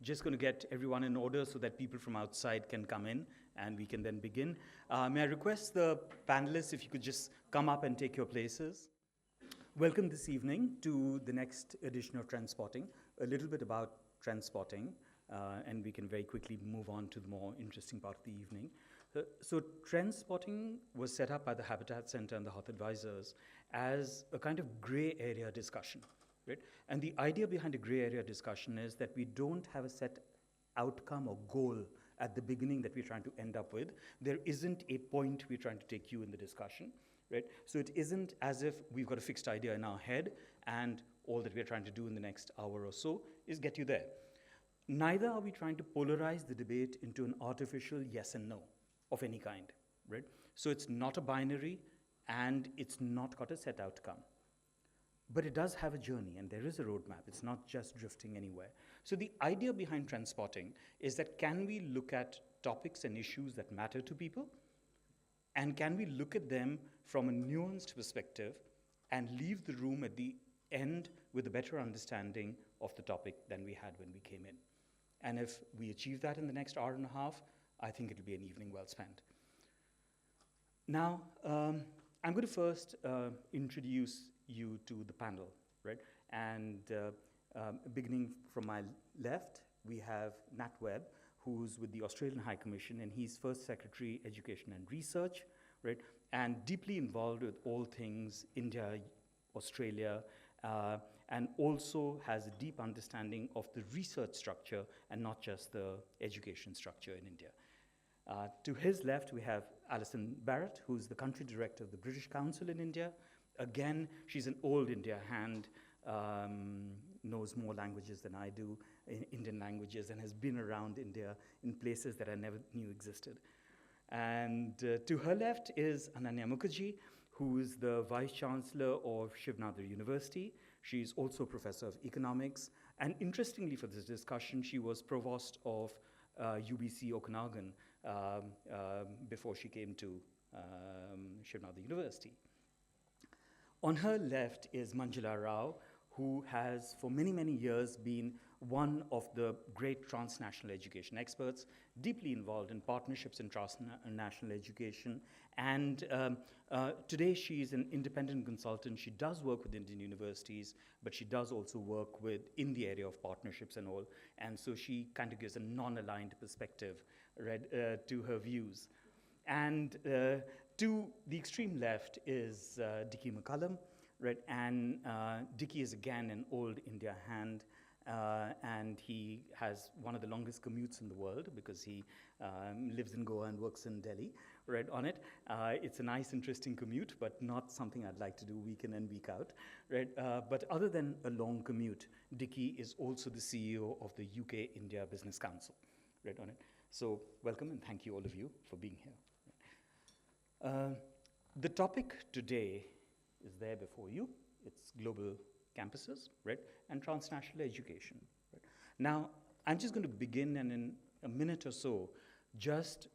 just going to get everyone in order so that people from outside can come in and we can then begin. May I request the panelists if you could just come up and take your places. Welcome this evening to the next edition of Trendspotting, a little bit about Trendspotting, and we can very quickly move on to the more interesting part of the evening. So Trendspotting was set up by the Habitat Center and the Health Advisors as a kind of gray area discussion. Right? And the idea behind a gray area discussion is that we don't have a set outcome or goal at the beginning that we're trying to end up with. There isn't a point we're trying to take you in the discussion, right? So it isn't as if we've got a fixed idea in our head and all that we're trying to do in the next hour or so is get you there. Neither are we trying to polarize the debate into an artificial yes and no of any kind, right? So it's not a binary and it's not got a set outcome. But it does have a journey, and there is a roadmap. It's not just drifting anywhere. So the idea behind Trendspotting is that can we look at topics and issues that matter to people, and can we look at them from a nuanced perspective and leave the room at the end with a better understanding of the topic than we had when we came in. And if we achieve that in the next hour and a half, I think it'll be an evening well spent. Now, I'm going to first introduce you to the panel, right? And beginning from my left, we have Nat Webb, who's with the Australian High Commission, and he's First Secretary, Education and Research, right? And deeply involved with all things India, Australia, and also has a deep understanding of the research structure and not just the education structure in India. To his left, we have Alison Barrett, who's the Country Director of the British Council in India. Again, she's an old India hand, knows more languages than I do, Indian languages, and has been around India in places that I never knew existed. And to her left is Ananya Mukherjee, who is the Vice Chancellor of Shiv Nadar University. She's also Professor of Economics. And interestingly for this discussion, she was Provost of UBC Okanagan before she came to Shiv Nadar University. On her left is Manjula Rao, who has for many, many years been one of the great transnational education experts, deeply involved in partnerships in transnational education. And today she's an independent consultant. She does work with Indian universities, but she does also work in the area of partnerships and all. And so she kind of gives a non-aligned perspective to her views. And to the extreme left is Dickie McCullum, right? And Dickie is again an old India hand, and he has one of the longest commutes in the world because he lives in Goa and works in Delhi, right, on it. It's a nice, interesting commute, but not something I'd like to do week in and week out, right? But other than a long commute, Dickie is also the CEO of the UK-India Business Council, right, on it. So welcome and thank you all of you for being here. The topic today is there before you. It's global campuses, right, and transnational education. Right? Now, I'm just going to begin and in a minute or so just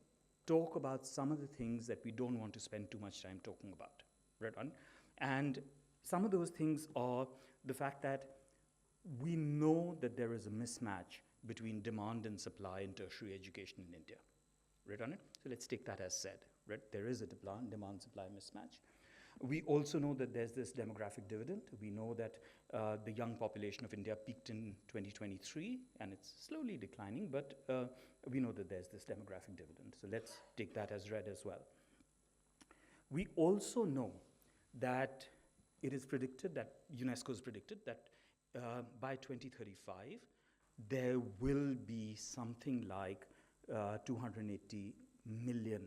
talk about some of the things that we don't want to spend too much time talking about, right? And some of those things are the fact that we know that there is a mismatch between demand and supply in tertiary education in India, right on it? So let's take that as said, right? There is a demand-supply mismatch. We also know that there's this demographic dividend. We know that the young population of India peaked in 2023, and it's slowly declining, but we know that there's this demographic dividend. So let's take that as read as well. We also know that it is predicted, that UNESCO has predicted that by 2035, there will be something like 280 million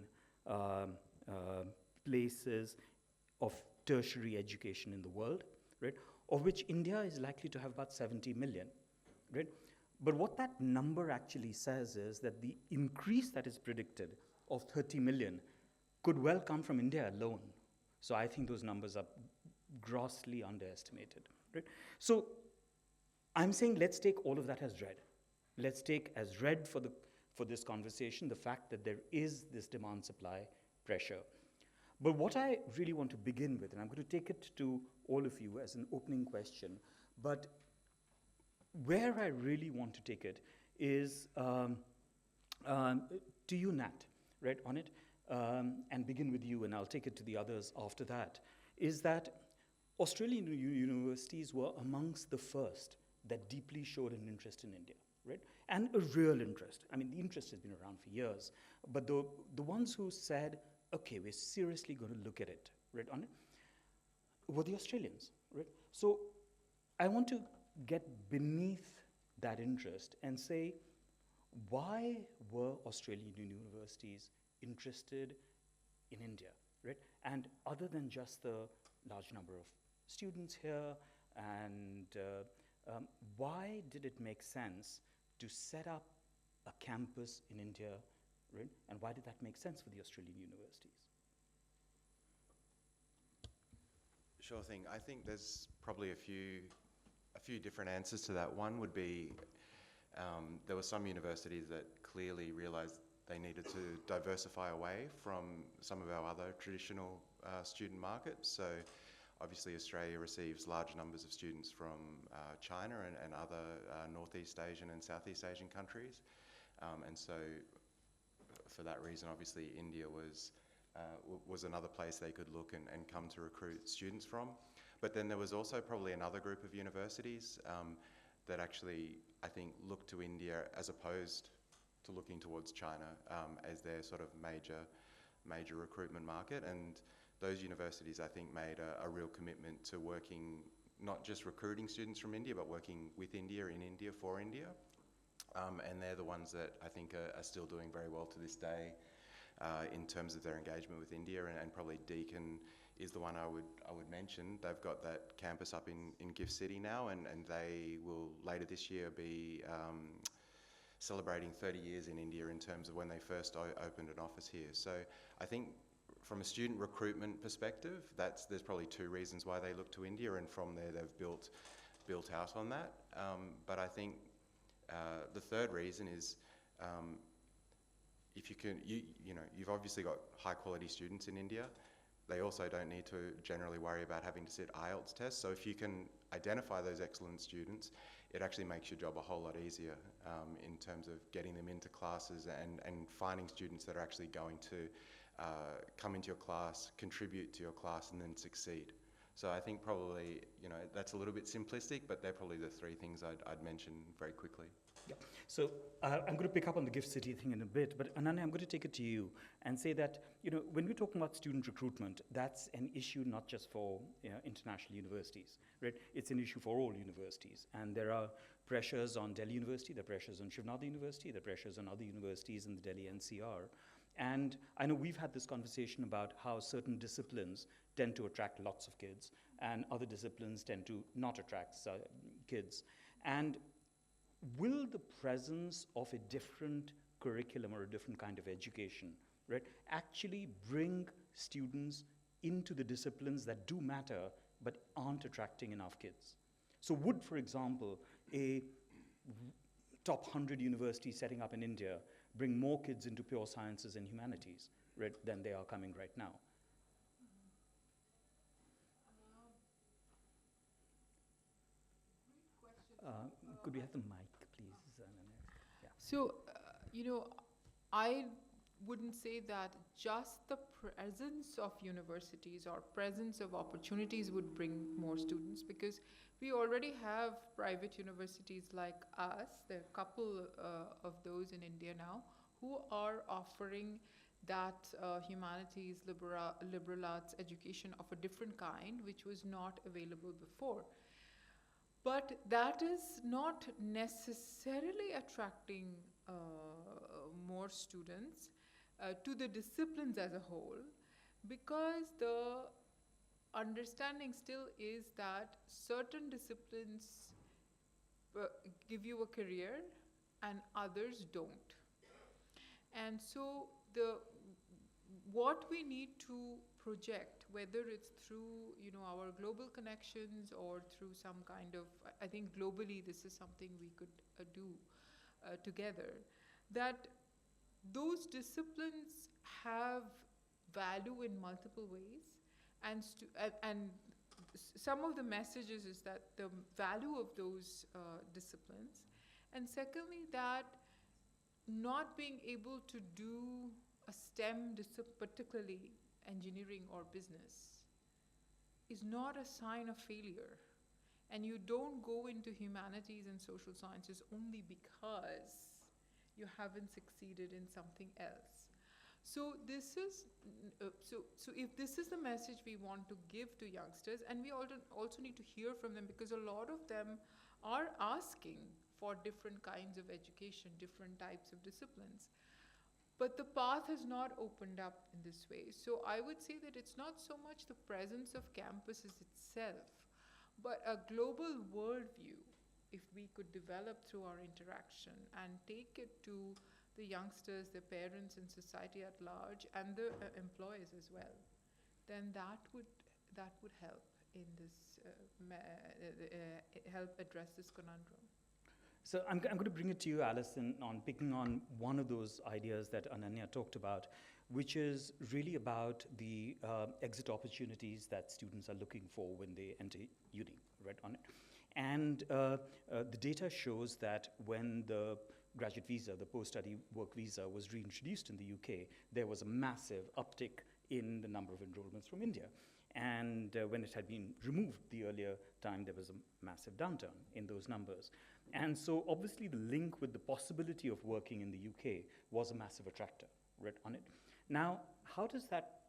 places of tertiary education in the world, right? Of which India is likely to have about 70 million, right? But what that number actually says is that the increase that is predicted of 30 million could well come from India alone. So I think those numbers are grossly underestimated, right? So I'm saying let's take all of that as read. Let's take as read for this conversation the fact that there is this demand-supply pressure. But what I really want to begin with, and I'm going to take it to all of you as an opening question, but where I really want to take it is to you, Nat, right, on it, and begin with you, and I'll take it to the others after that, is that Australian universities were amongst the first that deeply showed an interest in India, right? And a real interest. I mean, the interest has been around for years, but the ones who said, okay, we're seriously going to look at it, right, on it, were the Australians, right? So I want to get beneath that interest and say, why were Australian universities interested in India, right? And other than just the large number of students here, and why did it make sense to set up a campus in India, right? And why did that make sense for the Australian universities? Sure thing. I think there's probably a few different answers to that. One would be there were some universities that clearly realised they needed to diversify away from some of our other traditional student markets. So obviously Australia receives large numbers of students from China and other Northeast Asian and Southeast Asian countries. And so for that reason, obviously India was another place they could look and come to recruit students from. But then there was also probably another group of universities that actually, I think, looked to India as opposed to looking towards China as their sort of major recruitment market. And those universities, I think, made a real commitment to working, not just recruiting students from India, but working with India, in India, for India. And they're the ones that I think are still doing very well to this day in terms of their engagement with India, and probably Deakin is the one I would mention. They've got that campus up in Gift City now, and they will later this year be celebrating 30 years in India in terms of when they first opened an office here. So I think from a student recruitment perspective, there's probably two reasons why they look to India, and from there they've built out on that. But I think the third reason is if you've obviously got high quality students in India. They also don't need to generally worry about having to sit IELTS tests. So if you can identify those excellent students, it actually makes your job a whole lot easier in terms of getting them into classes and finding students that are actually going to come into your class, contribute to your class, and then succeed. So I think probably, that's a little bit simplistic, but they're probably the three things I'd mention very quickly. Yeah. So I'm going to pick up on the Gift City thing in a bit, but Ananya, I'm going to take it to you and say that, when we're talking about student recruitment, that's an issue not just for international universities, right? It's an issue for all universities. And there are pressures on Delhi University, there are pressures on Shivnada University, there are pressures on other universities in the Delhi NCR. And I know we've had this conversation about how certain disciplines tend to attract lots of kids, and other disciplines tend to not attract kids. And will the presence of a different curriculum or a different kind of education, right, actually bring students into the disciplines that do matter but aren't attracting enough kids? So would, for example, a top 100 university setting up in India bring more kids into pure sciences and humanities, right, than they are coming right now? Could we have the mic, please? Yeah. So, I wouldn't say that just the presence of universities or presence of opportunities would bring more students, because we already have private universities like us. There are a couple of those in India now who are offering that humanities, liberal arts education of a different kind, which was not available before. But that is not necessarily attracting more students to the disciplines as a whole, because the understanding still is that certain disciplines give you a career and others don't. And so what we need to project, whether it's through our global connections or through some kind of, I think globally this is something we could do together, that those disciplines have value in multiple ways, and some of the messages is that the value of those disciplines And secondly, that not being able to do a STEM discipline, particularly engineering or business, is not a sign of failure. And you don't go into humanities and social sciences only because you haven't succeeded in something else. So this is so if this is the message we want to give to youngsters, and we also need to hear from them, because a lot of them are asking for different kinds of education, different types of disciplines. But the path has not opened up in this way. So I would say that it's not so much the presence of campuses itself, but a global worldview, if we could develop through our interaction and take it to the youngsters, their parents, and society at large, and the employers as well, then that would help in this help address this conundrum. So I'm going to bring it to you, Alison, on picking on one of those ideas that Ananya talked about, which is really about the exit opportunities that students are looking for when they enter uni, right on it. And the data shows that when the graduate visa, the post-study work visa, was reintroduced in the UK, there was a massive uptick in the number of enrollments from India. And when it had been removed the earlier time, there was a massive downturn in those numbers. And so obviously the link with the possibility of working in the UK was a massive attractor, right on it. Now, how does that,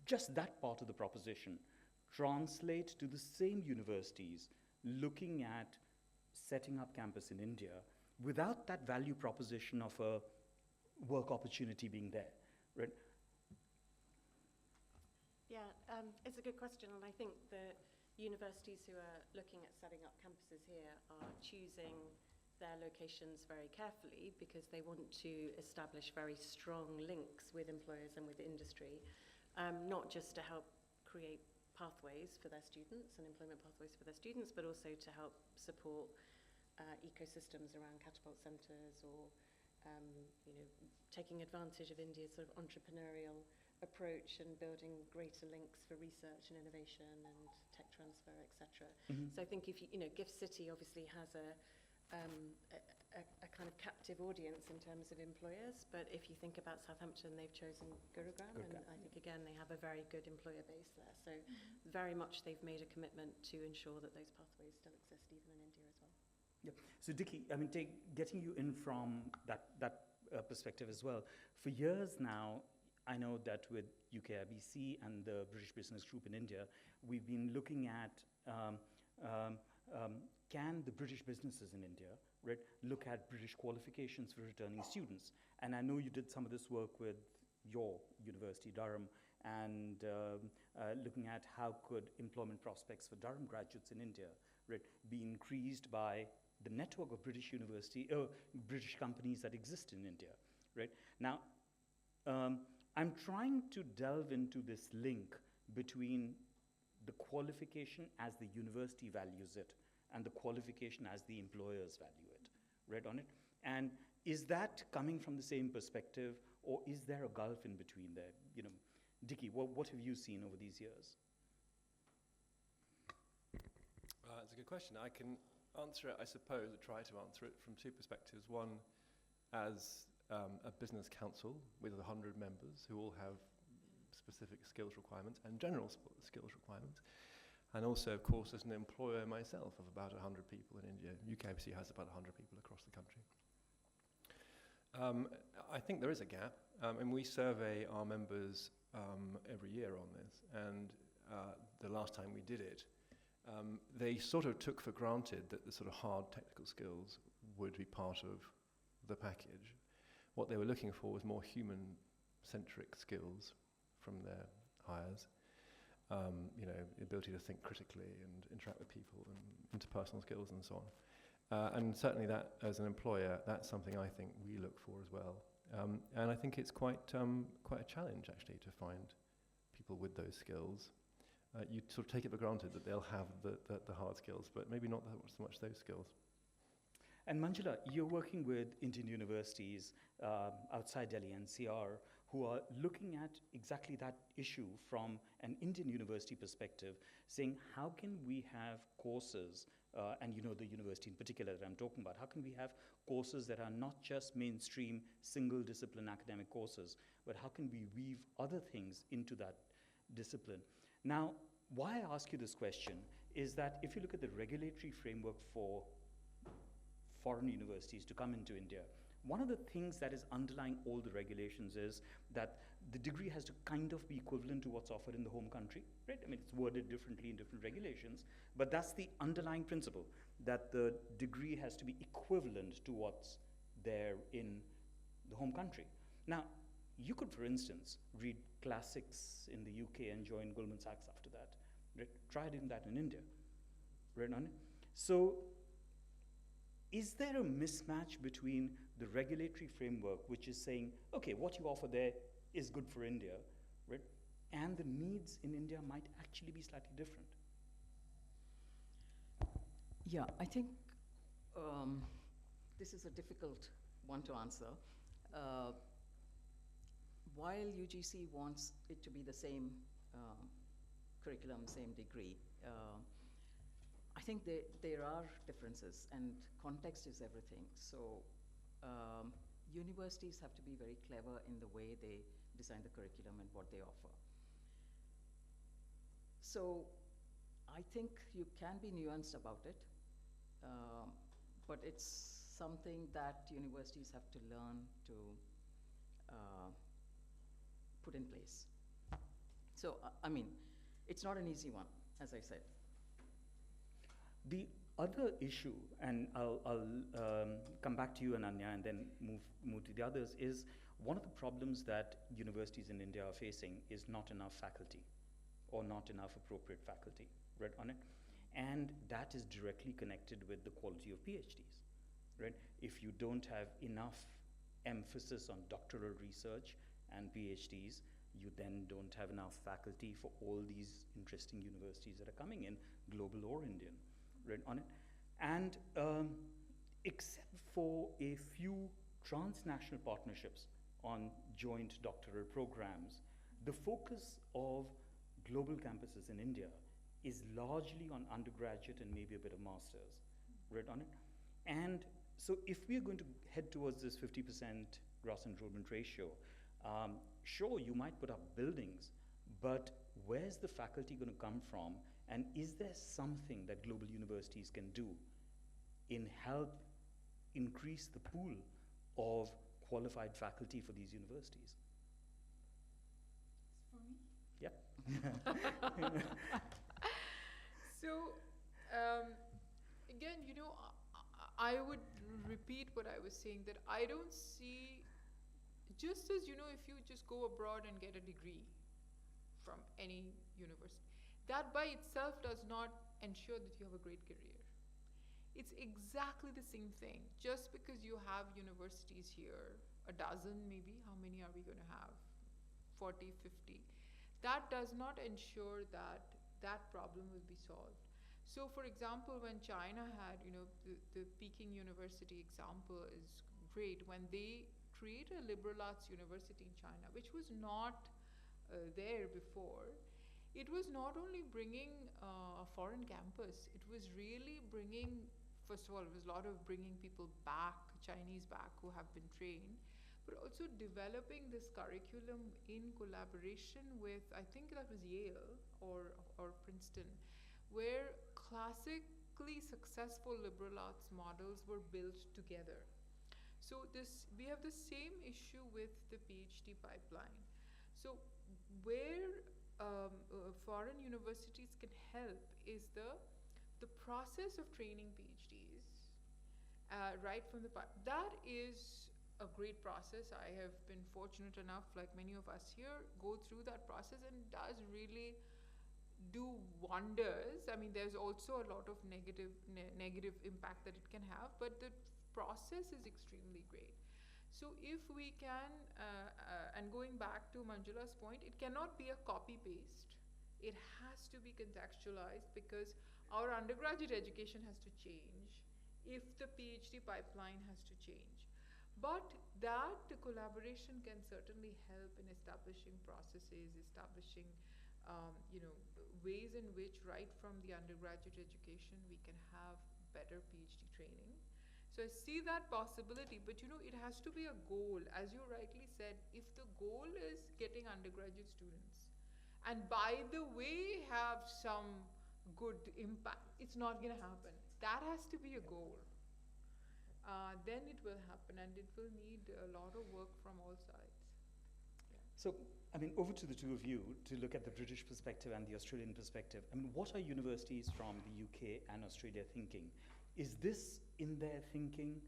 just that part of the proposition, translate to the same universities looking at setting up campus in India without that value proposition of a work opportunity being there, right? Yeah, it's a good question, and I think the universities who are looking at setting up campuses here are choosing their locations very carefully because they want to establish very strong links with employers and with industry, not just to help create pathways for their students and employment pathways for their students, but also to help support ecosystems around catapult centres, or taking advantage of India's sort of entrepreneurial approach and building greater links for research and innovation and tech transfer, etc. So I think if Gift City obviously has a kind of captive audience in terms of employers, but if you think about Southampton, they've chosen Gurugram, and I think again they have a very good employer base there. So very much they've made a commitment to ensure that those pathways still exist even in India as well. Yeah. So Dickie, I mean, getting you in from that perspective as well. For years now, I know that with UKIBC and the British Business Group in India, we've been looking at can the British businesses in India, right, look at British qualifications for returning students? And I know you did some of this work with your university, Durham, and looking at how could employment prospects for Durham graduates in India, right, be increased by the network of British British companies that exist in India, right? Now, I'm trying to delve into this link between the qualification as the university values it and the qualification as the employers value it, right on it? And is that coming from the same perspective, or is there a gulf in between there? Dickie, what have you seen over these years? It's a good question. I can answer it, I suppose, or try to answer it from two perspectives. One, as a business council with 100 members who all have specific skills requirements and general skills requirements. And also, of course, as an employer myself of about 100 people in India. UKIBC has about 100 people across the country. I think there is a gap, and we survey our members every year on this. And the last time we did it, they sort of took for granted that the sort of hard technical skills would be part of the package. What they were looking for was more human-centric skills from their hires. The ability to think critically and interact with people and interpersonal skills and so on. And certainly that, as an employer, that's something I think we look for as well. And I think it's quite a challenge, actually, to find people with those skills. You sort of take it for granted that they'll have the hard skills, but maybe not so much those skills. And Manjula, you're working with Indian universities outside Delhi, NCR, who are looking at exactly that issue from an Indian university perspective, saying how can we have courses and you know the university in particular that I'm talking about, how can we have courses that are not just mainstream single discipline academic courses, but how can we weave other things into that discipline? Now, why I ask you this question is that if you look at the regulatory framework for foreign universities to come into India, one of the things that is underlying all the regulations is that the degree has to kind of be equivalent to what's offered in the home country, right? I mean, it's worded differently in different regulations, but that's the underlying principle, that the degree has to be equivalent to what's there in the home country. Now, you could, for instance, read classics in the UK and join Goldman Sachs after that, right? Try doing that in India, right? So, is there a mismatch between the regulatory framework, which is saying, okay, what you offer there is good for India, right? And the needs in India might actually be slightly different? Yeah, I think this is a difficult one to answer. While UGC wants it to be the same curriculum, same degree, I think there are differences, and context is everything. So universities have to be very clever in the way they design the curriculum and what they offer. So I think you can be nuanced about it, but it's something that universities have to learn to put in place. So, I mean, it's not an easy one, as I said. The other issue, and I'll come back to you, Ananya, and then move to the others, is one of the problems that universities in India are facing is not enough faculty, or not enough appropriate faculty, right, on it. And that is directly connected with the quality of PhDs, right? If you don't have enough emphasis on doctoral research and PhDs, you then don't have enough faculty for all these interesting universities that are coming in, global or Indian, right, on it. And except for a few transnational partnerships on joint doctoral programs, the focus of global campuses in India is largely on undergraduate and maybe a bit of masters, right, on it. And so if we're going to head towards this 50% gross enrollment ratio, sure, you might put up buildings, but where's the faculty going to come from? And is there something that global universities can do in help increase the pool of qualified faculty for these universities? For me? Yeah. So, again, you know, I would repeat what I was saying, that I don't see, just as, you know, if you just go abroad and get a degree from any university, that by itself does not ensure that you have a great career. It's exactly the same thing. Just because you have universities here, a dozen maybe, how many are we going to have? 40, 50. That does not ensure that that problem will be solved. So, for example, when China had, you know, the Peking University example is great. When they created a liberal arts university in China, which was not there before, it was not only bringing a foreign campus, it was really bringing, first of all, it was a lot of bringing people back, Chinese back who have been trained, but also developing this curriculum in collaboration with, I think that was Yale or Princeton, where classically successful liberal arts models were built together. So we have the same issue with the PhD pipeline. So where foreign universities can help is the process of training PhDs right from the that is a great process. I have been fortunate enough, like many of us here, go through that process, and does really do wonders. I mean, there's also a lot of negative impact that it can have, but the process is extremely great. So if we can, and going back to Manjula's point, it cannot be a copy-paste. It has to be contextualized, because our undergraduate education has to change if the PhD pipeline has to change. But that collaboration can certainly help in establishing processes, establishing ways in which right from the undergraduate education we can have better PhD training. So I see that possibility, but it has to be a goal. As you rightly said, if the goal is getting undergraduate students, and by the way have some good impact, it's not going to happen. That has to be a goal. Then it will happen, and it will need a lot of work from all sides. So, over to the two of you to look at the British perspective and the Australian perspective. What are universities from the UK and Australia thinking? Is this in their thinking?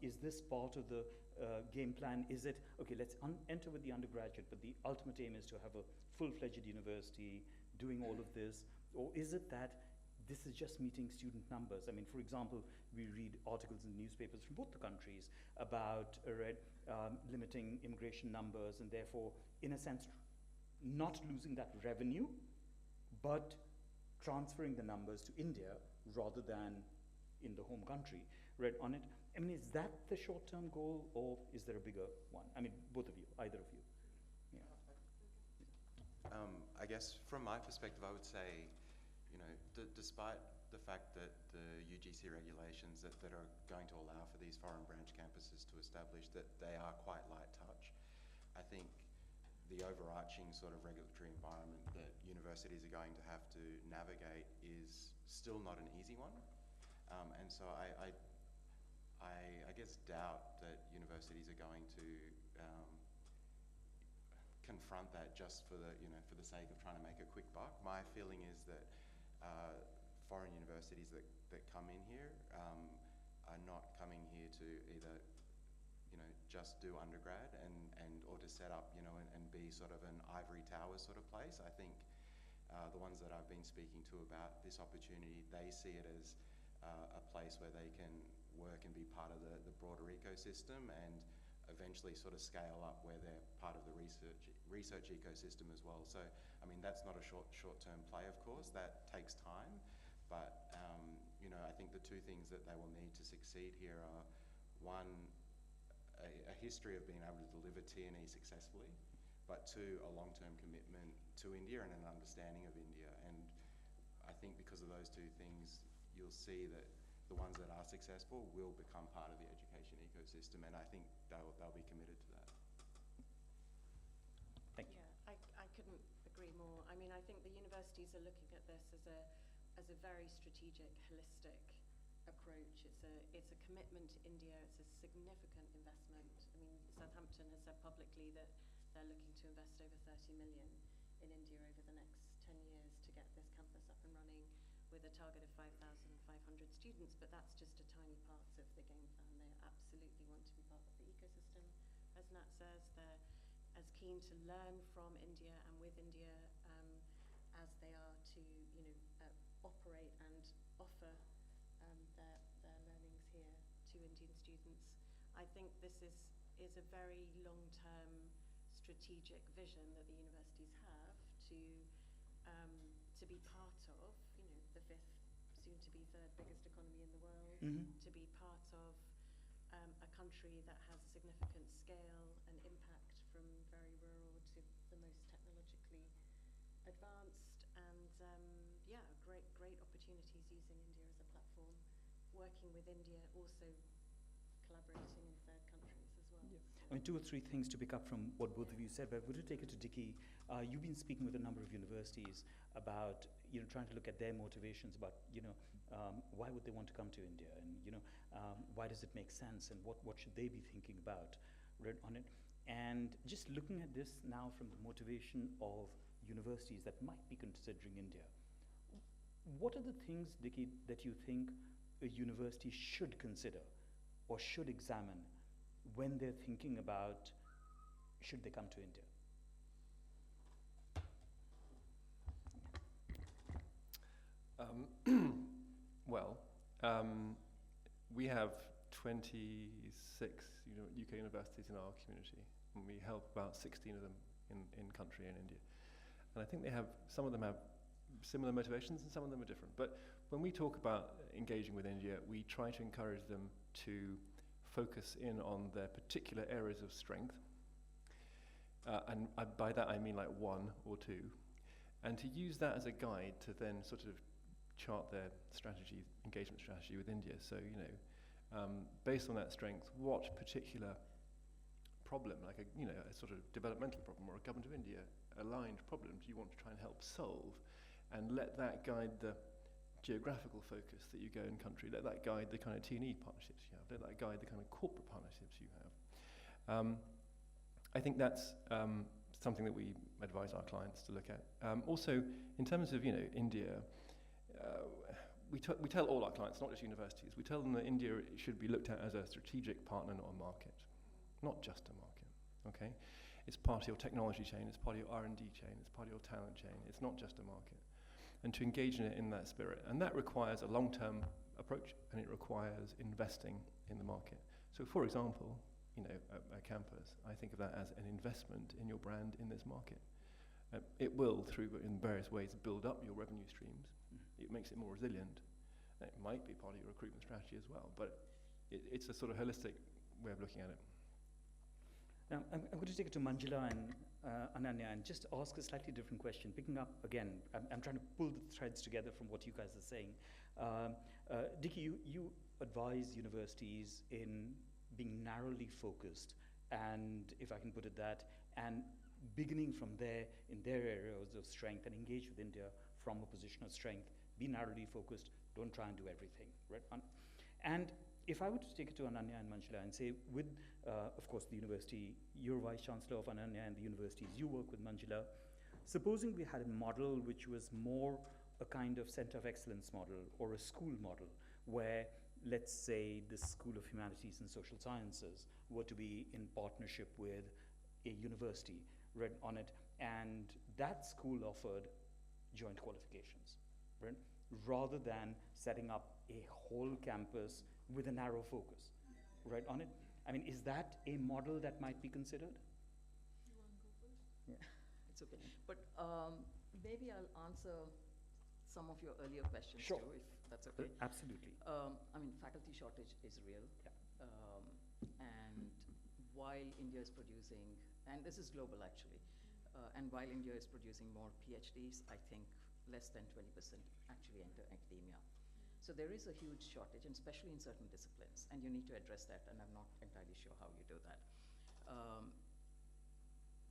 Is this part of the game plan? Is it, okay, let's enter with the undergraduate, but the ultimate aim is to have a full-fledged university doing all of this? Or is it that this is just meeting student numbers? For example, we read articles in newspapers from both the countries about limiting immigration numbers and therefore, in a sense, not losing that revenue, but transferring the numbers to India rather than in the home country. Read on it. Is that the short-term goal, or is there a bigger one? Both of you, either of you. Yeah. I guess from my perspective, I would say, despite the fact that the UGC regulations that are going to allow for these foreign branch campuses to establish, that they are quite light touch, I think the overarching sort of regulatory environment that universities are going to have to navigate is still not an easy one. And so I guess doubt that universities are going to confront that just for the sake of trying to make a quick buck. My feeling is that foreign universities that come in here are not coming here to either just do undergrad and or to set up and be sort of an ivory tower sort of place. I think the ones that I've been speaking to about this opportunity, they see it as a place where they can work and be part of the broader ecosystem and eventually sort of scale up where they're part of the research ecosystem as well. So, that's not a short-term play, of course. That takes time. But, I think the two things that they will need to succeed here are, one, a history of being able to deliver T&E successfully, but two, a long-term commitment to India and an understanding of India. And I think because of those two things, you'll see that the ones that are successful will become part of the education ecosystem, and I think they'll be committed to that. Thank you. Yeah, I couldn't agree more. I think the universities are looking at this as a very strategic, holistic approach. It's a commitment to India. It's a significant investment. Southampton has said publicly that they're looking to invest over 30 million in India over the next 10 years to get this campus up and running with a target of 5,500 students, but that's just a tiny part of the game plan. They absolutely want to be part of the ecosystem. As Nat says, they're as keen to learn from India and with India as they are to operate and offer their learnings here to Indian students. I think this is a very long-term strategic vision that the universities have to be part of, the fifth, soon to be third biggest economy in the world, to be part of a country that has significant scale and impact from very rural to the most technologically advanced, and great opportunities using India as a platform, working with India, also collaborating in third countries as well. Yeah. Two or three things to pick up from what both of you said, but I would take it to Dickie. You've been speaking with a number of universities about trying to look at their motivations about why would they want to come to India, and why does it make sense, and what should they be thinking about on it. And just looking at this now from the motivation of universities that might be considering India, what are the things, Dickie, that you think a university should consider or should examine when they're thinking about should they come to India? We have 26 UK universities in our community, and we help about 16 of them in country in India. And I think some of them have similar motivations and some of them are different. But when we talk about engaging with India, we try to encourage them to focus in on their particular areas of strength. And by that I mean like one or two. and to use that as a guide to then sort of chart their strategy, engagement strategy with India. So, based on that strength, what particular problem, like a sort of developmental problem or a government of India aligned problem do you want to try and help solve, and let that guide the geographical focus that you go in country, let that guide the kind of T&E partnerships you have, let that guide the kind of corporate partnerships you have. I think that's something that we advise our clients to look at. Also, in terms of India, we tell all our clients, not just universities, we tell them that India should be looked at as a strategic partner, not a market, not just a market. Okay, it's part of your technology chain, it's part of your R&D chain, it's part of your talent chain. It's not just a market, and to engage in it in that spirit, and that requires a long-term approach, and it requires investing in the market. So, for example, a campus, I think of that as an investment in your brand in this market. It will, in various ways, build up your revenue streams. It makes it more resilient. It might be part of your recruitment strategy as well, but it's a sort of holistic way of looking at it. Now, I'm going to take it to Manjula and Ananya and just ask a slightly different question. Picking up, again, I'm trying to pull the threads together from what you guys are saying. Dickie, you advise universities in being narrowly focused, and if I can put it that, and beginning from there in their areas of strength and engage with India from a position of strength. Be narrowly focused, don't try and do everything, right? And if I were to take it to Ananya and Manjula and say, with, of course, the university, you're Vice Chancellor of Ananya, and the universities you work with, Manjula, supposing we had a model which was more a kind of center of excellence model or a school model where, let's say, the School of Humanities and Social Sciences were to be in partnership with a university, right, on it, and that school offered joint qualifications, right, rather than setting up a whole campus with a narrow focus, right, on it. I mean, is that a model that might be considered? You want to go first? Yeah. It's okay. But maybe I'll answer some of your earlier questions Sure. too, if that's okay. Absolutely. I mean, faculty shortage is real. Yeah. And while India is producing, and this is global actually, and while India is producing more PhDs, I think less than 20% actually enter academia. So there is a huge shortage, and especially in certain disciplines, and you need to address that, and I'm not entirely sure how you do that.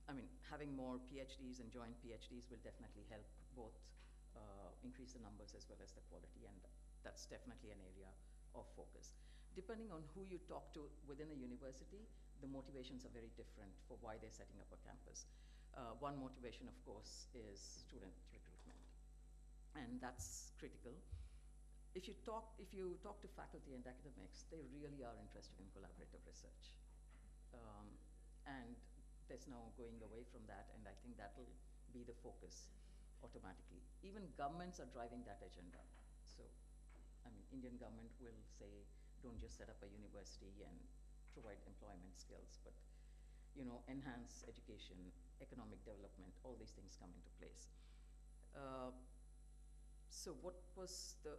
I mean, having more PhDs and joint PhDs will definitely help both increase the numbers as well as the quality, and that's definitely an area of focus. Depending on who you talk to within a university, the motivations are very different for why they're setting up a campus. One motivation, of course, is student recruitment, and that's critical. If you talk to faculty and academics, they really are interested in collaborative research. And there's no going away from that, and I think that will be the focus automatically. Even governments are driving that agenda. So, I mean, Indian government will say, don't just set up a university and provide employment skills, but, enhance education, economic development, all these things come into place. So what was the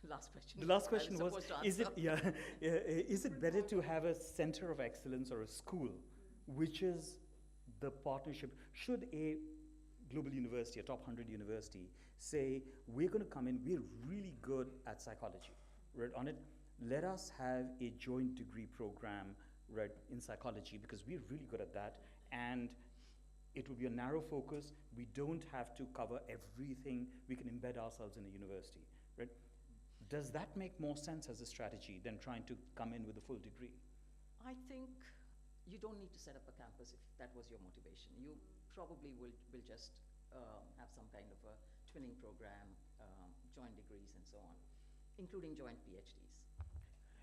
last question? The last question was, is it better to have a center of excellence or a school, which is the partnership? Should a global university, a top 100 university, say, we're going to come in, we're really good at psychology, right, on it, let us have a joint degree program, right, in psychology, because we're really good at that, and it will be a narrow focus. We don't have to cover everything. We can embed ourselves in a university, right? Does that make more sense as a strategy than trying to come in with a full degree? I think you don't need to set up a campus if that was your motivation. You probably will just have some kind of a twinning program, joint degrees and so on, including joint PhDs.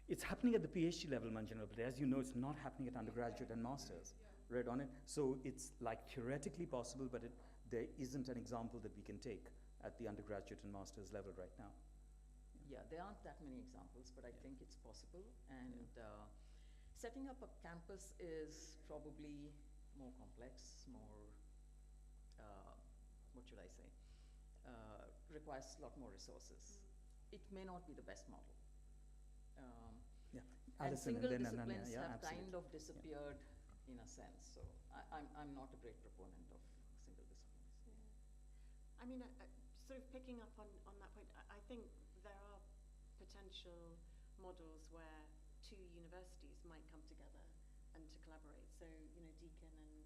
It's happening at the PhD level, Manjana, but as you know, it's not happening at undergraduate and masters, right, on it. So it's like theoretically possible, but there isn't an example that we can take at the undergraduate and masters level right now. Yeah, there aren't that many examples, but I think it's possible. And setting up a campus is probably more complex, more, what should I say, requires a lot more resources. It may not be the best model. And Alison, single and then disciplines Ananya, have absolutely. kind of disappeared in a sense. So I'm not a great proponent of single disciplines. I mean, sort of picking up on that point, I think there are potential models where two universities might come together and to collaborate. So, you know, Deakin and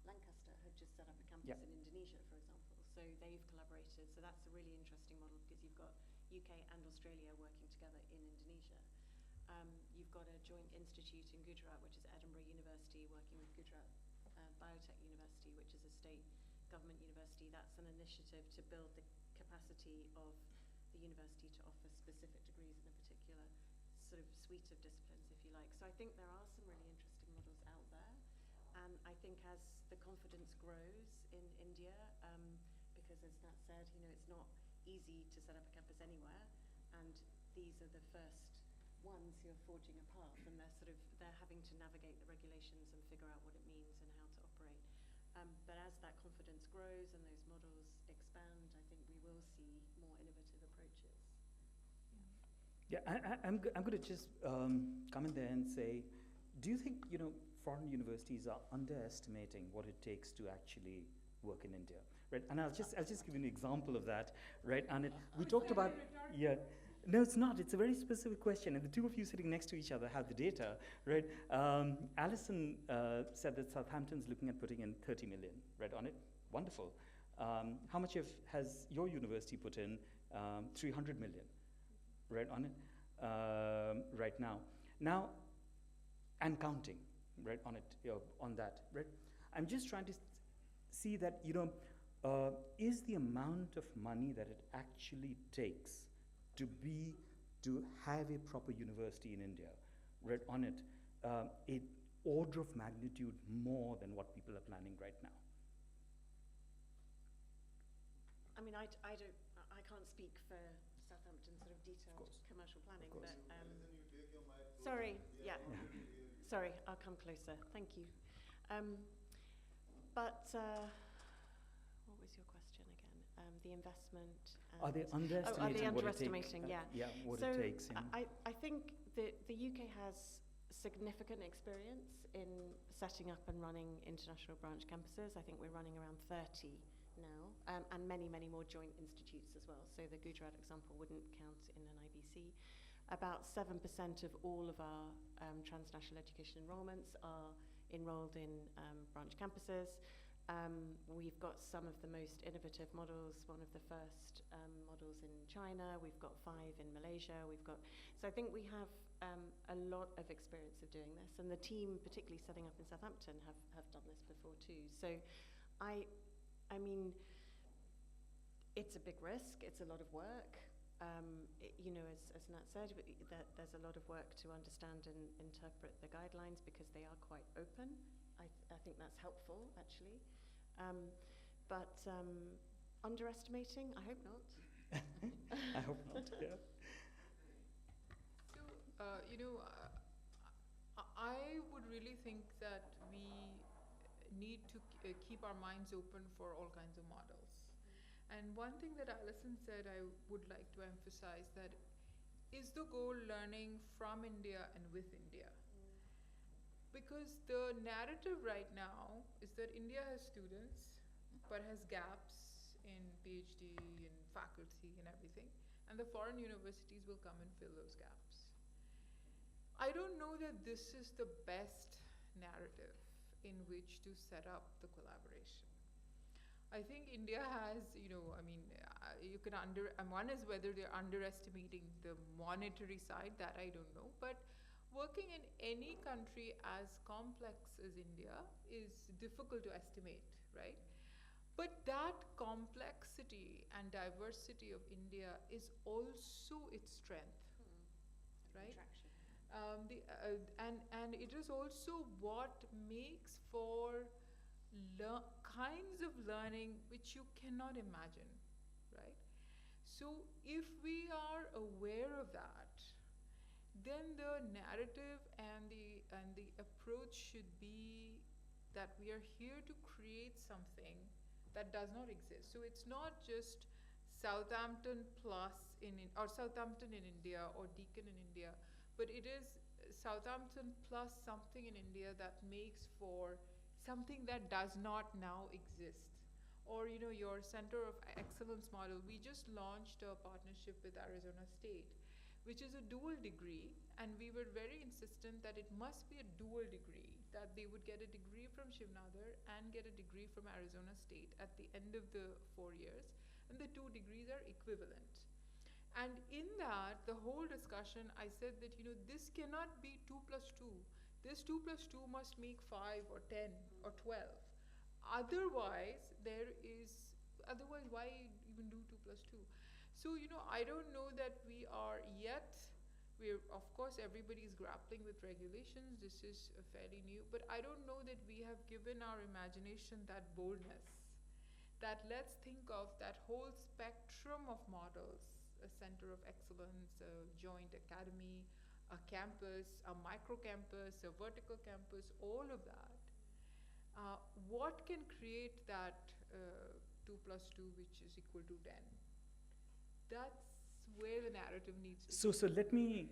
Lancaster have just set up a campus Yep. in Indonesia, for example. So they've collaborated. So that's a really interesting model because you've got UK and Australia working together in Indonesia. You've got a joint institute in Gujarat, which is Edinburgh University, working with Gujarat Biotech University, which is a state government university. That's an initiative to build the capacity of the university to offer specific degrees in a particular sort of suite of disciplines, if you like. So I think there are some really interesting models out there. And I think as the confidence grows in India, because as Nat said, you know, it's not easy to set up a campus anywhere, and these are the first ones who are forging a path, and they're having to navigate the regulations and figure out what it means and how to operate. But as that confidence grows and those models expand, I think we will see more innovative approaches. Yeah, I'm going to just come in there and say, do you think, you know, foreign universities are underestimating what it takes to actually work in India, right? And I'll just give you an example of that, right? And we talked about, yeah. No, it's not. It's a very specific question, and the two of you sitting next to each other have the data, right? Alison said that Southampton's looking at putting in 30 million, right, on it. Wonderful. How much has your university put in? 300 million, right, on it, right now. Now, and counting, right, on it, on that, right? I'm just trying to see that, you know, is the amount of money that it actually takes to have a proper university in India, right, on it, a order of magnitude more than what people are planning right now? I mean, I can't speak for Southampton sort of detailed commercial planning, but sorry, yeah. Sorry, I'll come closer. Thank you. But what was your question again? The investment. Are they underestimating are they what underestimating? it takes? Yeah. What So it takes. Yeah. I think that the UK has significant experience in setting up and running international branch campuses. I think we're running around 30 now, and many, many more joint institutes as well. So the Gujarat example wouldn't count in an IBC. About 7% of all of our transnational education enrolments are enrolled in branch campuses. We've got some of the most innovative models, one of the first models in China. We've got 5 in Malaysia. So I think we have a lot of experience of doing this, and the team, particularly setting up in Southampton, have done this before too. So I mean, it's a big risk. It's a lot of work. You know, as Nat said, there's a lot of work to understand and interpret the guidelines because they are quite open. I think that's helpful, actually. But underestimating, I hope not. I hope not, yeah. So, you know, I would really think that we need to keep our minds open for all kinds of models. And one thing that Alison said I would like to emphasize, that is the goal learning from India and with India? Because the narrative right now is that India has students but has gaps in PhD and faculty and everything, and the foreign universities will come and fill those gaps. I don't know that this is the best narrative in which to set up the collaboration. I think India has, you know, I mean, you can one is whether they're underestimating the monetary side, that I don't know, but working in any country as complex as India is difficult to estimate, right? But that complexity and diversity of India is also its strength, right? And it is also what makes for kinds of learning which you cannot imagine, right? So if we are aware of that, then the narrative and the approach should be that we are here to create something that does not exist. So it's not just Southampton plus or Southampton in India or Deakin in India, but it is Southampton plus something in India that makes for something that does not now exist, or your Center of Excellence model. We just launched a partnership with Arizona State, which is a dual degree, and we were very insistent that it must be a dual degree, that they would get a degree from Shivnadar and get a degree from Arizona State at the end of the 4 years, and the 2 degrees are equivalent. And in that, the whole discussion, I said that, this cannot be 2 plus 2. This 2 plus 2 must make 5 or 10 or 12. Otherwise, why even do 2 plus 2? So, I don't know that we are yet, of course, everybody's grappling with regulations. This is fairly new, but I don't know that we have given our imagination that boldness, that let's think of that whole spectrum of models, a center of excellence, a joint academy, a campus, a micro campus, a vertical campus, all of that. What can create that 2 plus 2, which is equal to 10? That's where the narrative needs to So let me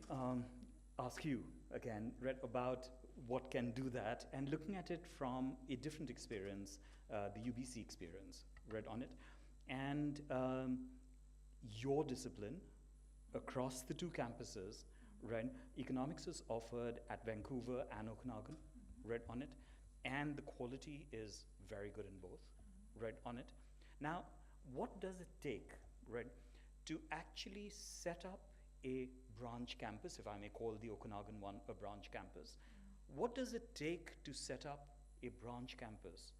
ask you again, about what can do that, and looking at it from a different experience, the UBC experience, on it, and your discipline across the 2 campuses, economics is offered at Vancouver and Okanagan, on it, and the quality is very good in both, on it. Now, what does it take, to actually set up a branch campus, if I may call the Okanagan one a branch campus? What does it take to set up a branch campus,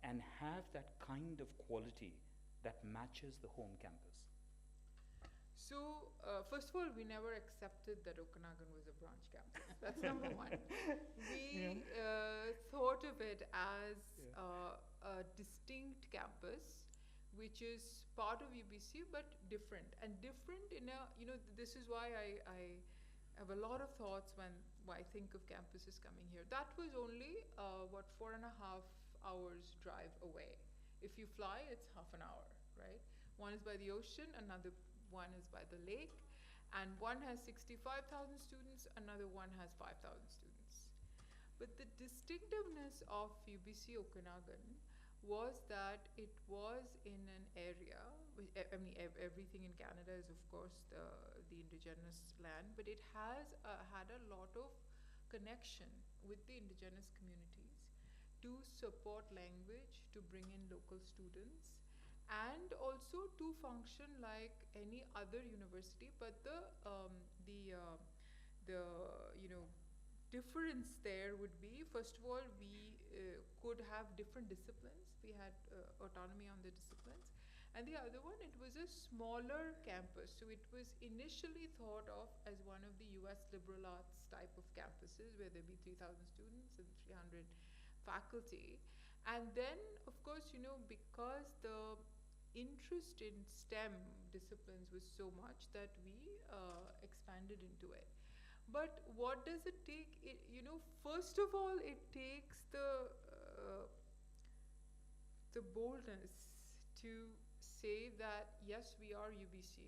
and have that kind of quality that matches the home campus? So, first of all, we never accepted that Okanagan was a branch campus. That's number one. We thought of it as a distinct campus, which is part of UBC, but different. And different in this is why I have a lot of thoughts when I think of campuses coming here. That was only, 4.5 hours drive away. If you fly, it's half an hour, right? One is by the ocean, another one is by the lake, and one has 65,000 students, another one has 5,000 students. But the distinctiveness of UBC Okanagan was that it was in an area, everything in Canada is of course the indigenous land, but it has had a lot of connection with the indigenous communities to support language, to bring in local students, and also to function like any other university. But the difference there would be, first of all, we could have different disciplines. We had autonomy on the disciplines. And the other one, it was a smaller campus. So it was initially thought of as one of the US liberal arts type of campuses where there'd be 3,000 students and 300 faculty. And then, of course, because the interest in STEM disciplines was so much that we expanded into it. But what does it take? First of all, it takes the boldness to say that, yes, we are UBC.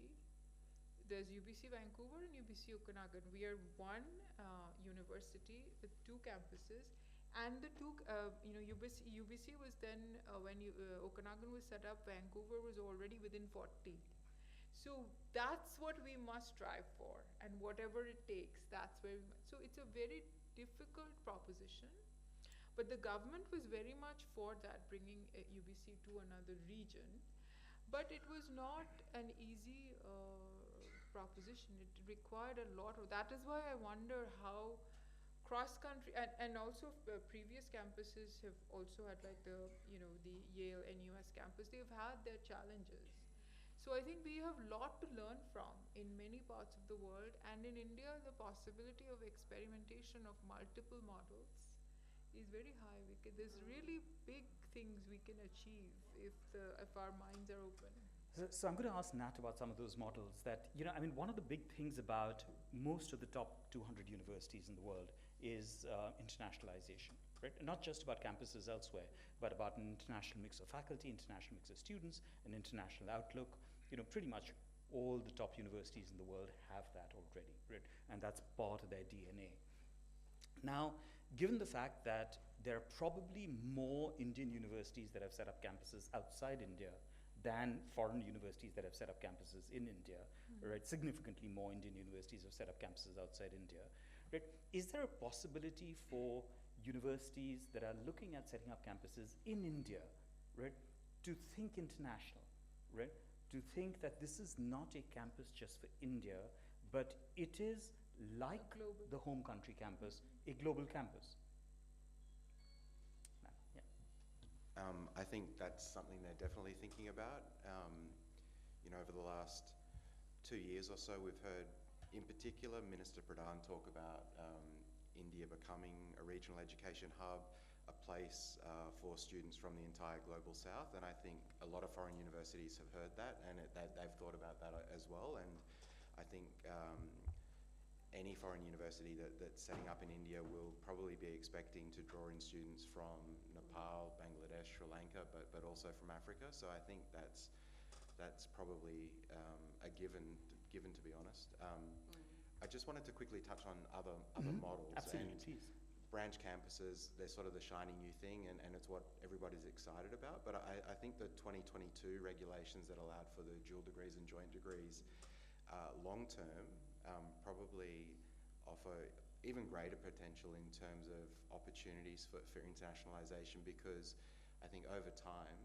There's UBC Vancouver and UBC Okanagan. We are one university with 2 campuses. And the 2, UBC was then, when Okanagan was set up, Vancouver was already within 40. So that's what we must strive for, and whatever it takes, that's where so it's a very difficult proposition, but the government was very much for that, bringing UBC to another region, but it was not an easy proposition. It required a lot of, that is why I wonder how cross-country, and also previous campuses have also had, like the Yale NUS campus, they've had their challenges. So I think we have a lot to learn from in many parts of the world, and in India, the possibility of experimentation of multiple models is very high. There's really big things we can achieve if our minds are open. So I'm going to ask Nat about some of those models that, one of the big things about most of the top 200 universities in the world is internationalization, right? Not just about campuses elsewhere, but about an international mix of faculty, international mix of students, an international outlook. Pretty much all the top universities in the world have that already, right? And that's part of their DNA. Now, given the fact that there are probably more Indian universities that have set up campuses outside India than foreign universities that have set up campuses in India, right? Significantly more Indian universities have set up campuses outside India, right? Is there a possibility for universities that are looking at setting up campuses in India, right, to think international, right? To think that this is not a campus just for India, but it is like the home country campus, a global campus. I think that's something they're definitely thinking about. You know, over the last 2 years or so, we've heard, in particular, Minister Pradhan talk about India becoming a regional education hub, a place for students from the entire global south, and I think a lot of foreign universities have heard that, and they've thought about that as well, and I think any foreign university that's setting up in India will probably be expecting to draw in students from Nepal, Bangladesh, Sri Lanka, but also from Africa. So I think that's probably a given, to be honest. I just wanted to quickly touch on other models. Absolutely, and please. Branch campuses, they're sort of the shiny new thing, and it's what everybody's excited about. But I think the 2022 regulations that allowed for the dual degrees and joint degrees long term probably offer even greater potential in terms of opportunities for internationalisation, because I think over time,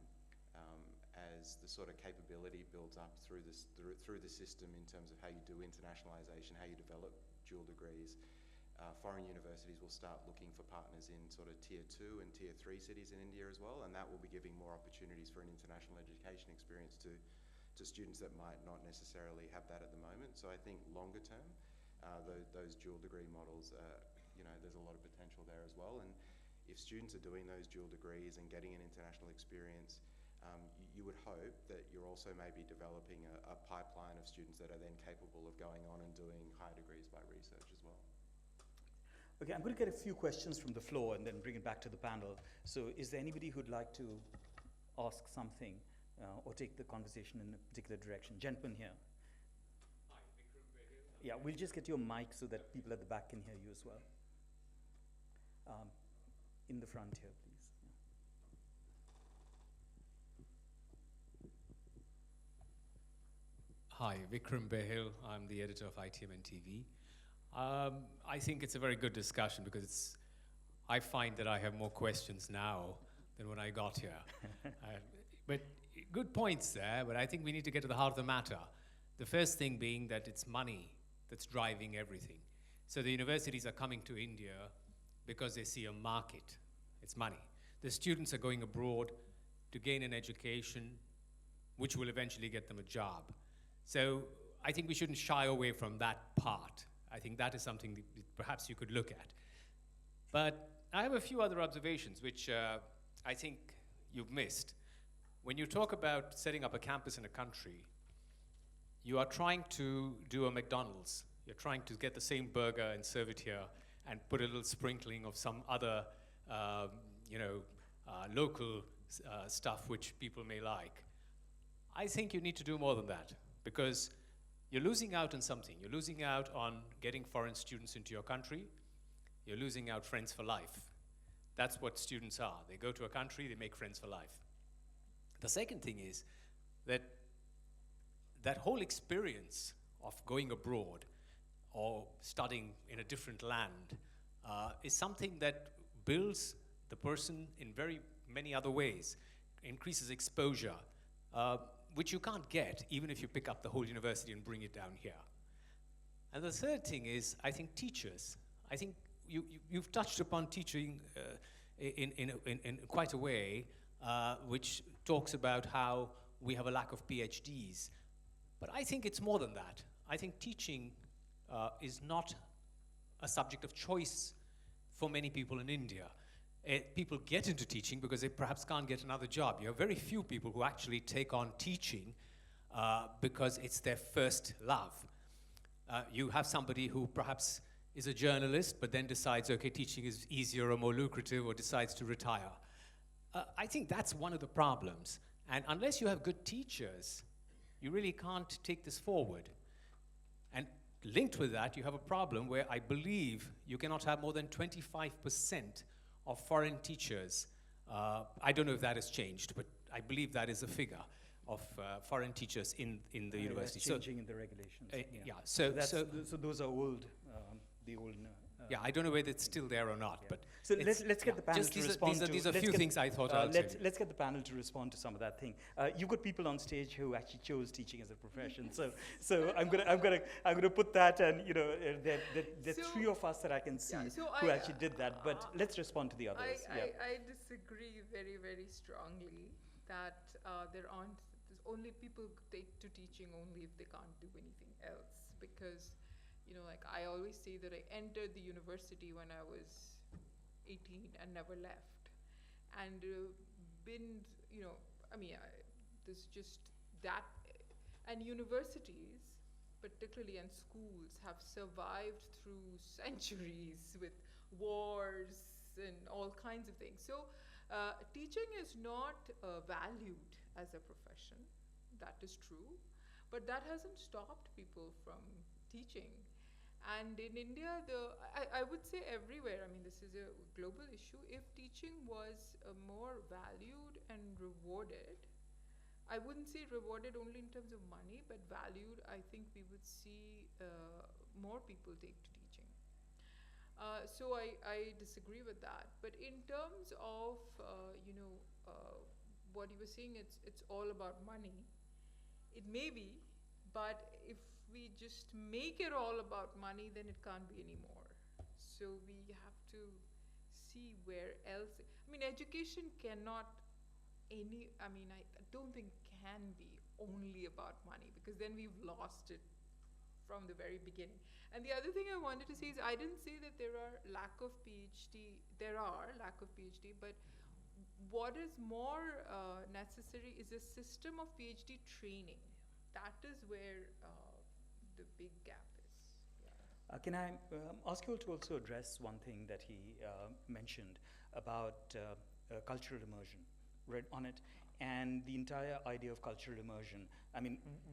as the sort of capability builds up through the system in terms of how you do internationalisation, how you develop dual degrees, foreign universities will start looking for partners in sort of tier 2 and tier 3 cities in India as well, and that will be giving more opportunities for an international education experience to students that might not necessarily have that at the moment. So I think longer term, those dual degree models, you know, there's a lot of potential there as well. And if students are doing those dual degrees and getting an international experience, you would hope that you're also maybe developing a pipeline of students that are then capable of going on and doing higher degrees by research as well. Okay, I'm going to get a few questions from the floor and then bring it back to the panel. So is there anybody who'd like to ask something or take the conversation in a particular direction? Gentleman here. Hi, Vikram Behil. Yeah, we'll just get you a mic so that people at the back can hear you as well. In the front here, please. Hi, Vikram Behil. I'm the editor of ITMN TV. I think it's a very good discussion because I find that I have more questions now than when I got here. But good points there, but I think we need to get to the heart of the matter. The first thing being that it's money that's driving everything. So the universities are coming to India because they see a market. It's money. The students are going abroad to gain an education which will eventually get them a job. So I think we shouldn't shy away from that part. I think that is something that perhaps you could look at. But I have a few other observations which I think you've missed. When you talk about setting up a campus in a country, you are trying to do a McDonald's. You're trying to get the same burger and serve it here and put a little sprinkling of some other local stuff which people may like. I think you need to do more than that, because you're losing out on something. You're losing out on getting foreign students into your country. You're losing out friends for life. That's what students are. They go to a country, they make friends for life. The second thing is that whole experience of going abroad or studying in a different land is something that builds the person in very many other ways, increases exposure, which you can't get even if you pick up the whole university and bring it down here. And the third thing is, I think teachers. I think you've touched upon teaching in quite a way, which talks about how we have a lack of PhDs. But I think it's more than that. I think teaching is not a subject of choice for many people in India. People get into teaching because they perhaps can't get another job. You have very few people who actually take on teaching because it's their first love. You have somebody who perhaps is a journalist but then decides, okay, teaching is easier or more lucrative, or decides to retire. I think that's one of the problems. And unless you have good teachers, you really can't take this forward. And linked with that, you have a problem where I believe you cannot have more than 25% of foreign teachers, I don't know if that has changed, but I believe that is a figure of foreign teachers in the university. That's changing in the regulations. Yeah. So those are old, the old. Yeah, I don't know whether it's still there or not, but so let's get the panel just to these respond are, to. these are few things I thought I'll let's get the panel to respond to some of that thing. You've got people on stage who actually chose teaching as a profession. So I'm gonna put that, and there are three of us that I can see who actually did that. But let's respond to the others. I disagree very, very strongly that there's only people take to teaching only if they can't do anything else, because like I always say that I entered the university when I was 18 and never left, and there's just that, and universities, particularly, and schools have survived through centuries with wars and all kinds of things. So teaching is not valued as a profession. That is true, but that hasn't stopped people from teaching. And in India, I would say everywhere, this is a global issue, if teaching was more valued and rewarded, I wouldn't say rewarded only in terms of money, but valued, I think we would see more people take to teaching. So I disagree with that. But in terms of, what you were saying, it's all about money. It may be, but if we just make it all about money, then it can't be anymore. So we have to see where else. Education cannot I don't think can be only about money, because then we've lost it from the very beginning. And the other thing I wanted to say is, I didn't say that there are lack of PhD. There are lack of PhD, but what is more necessary is a system of PhD training. That is where the big gap is. Can I ask you to also address one thing that he mentioned about cultural immersion, read on it, and the entire idea of cultural immersion.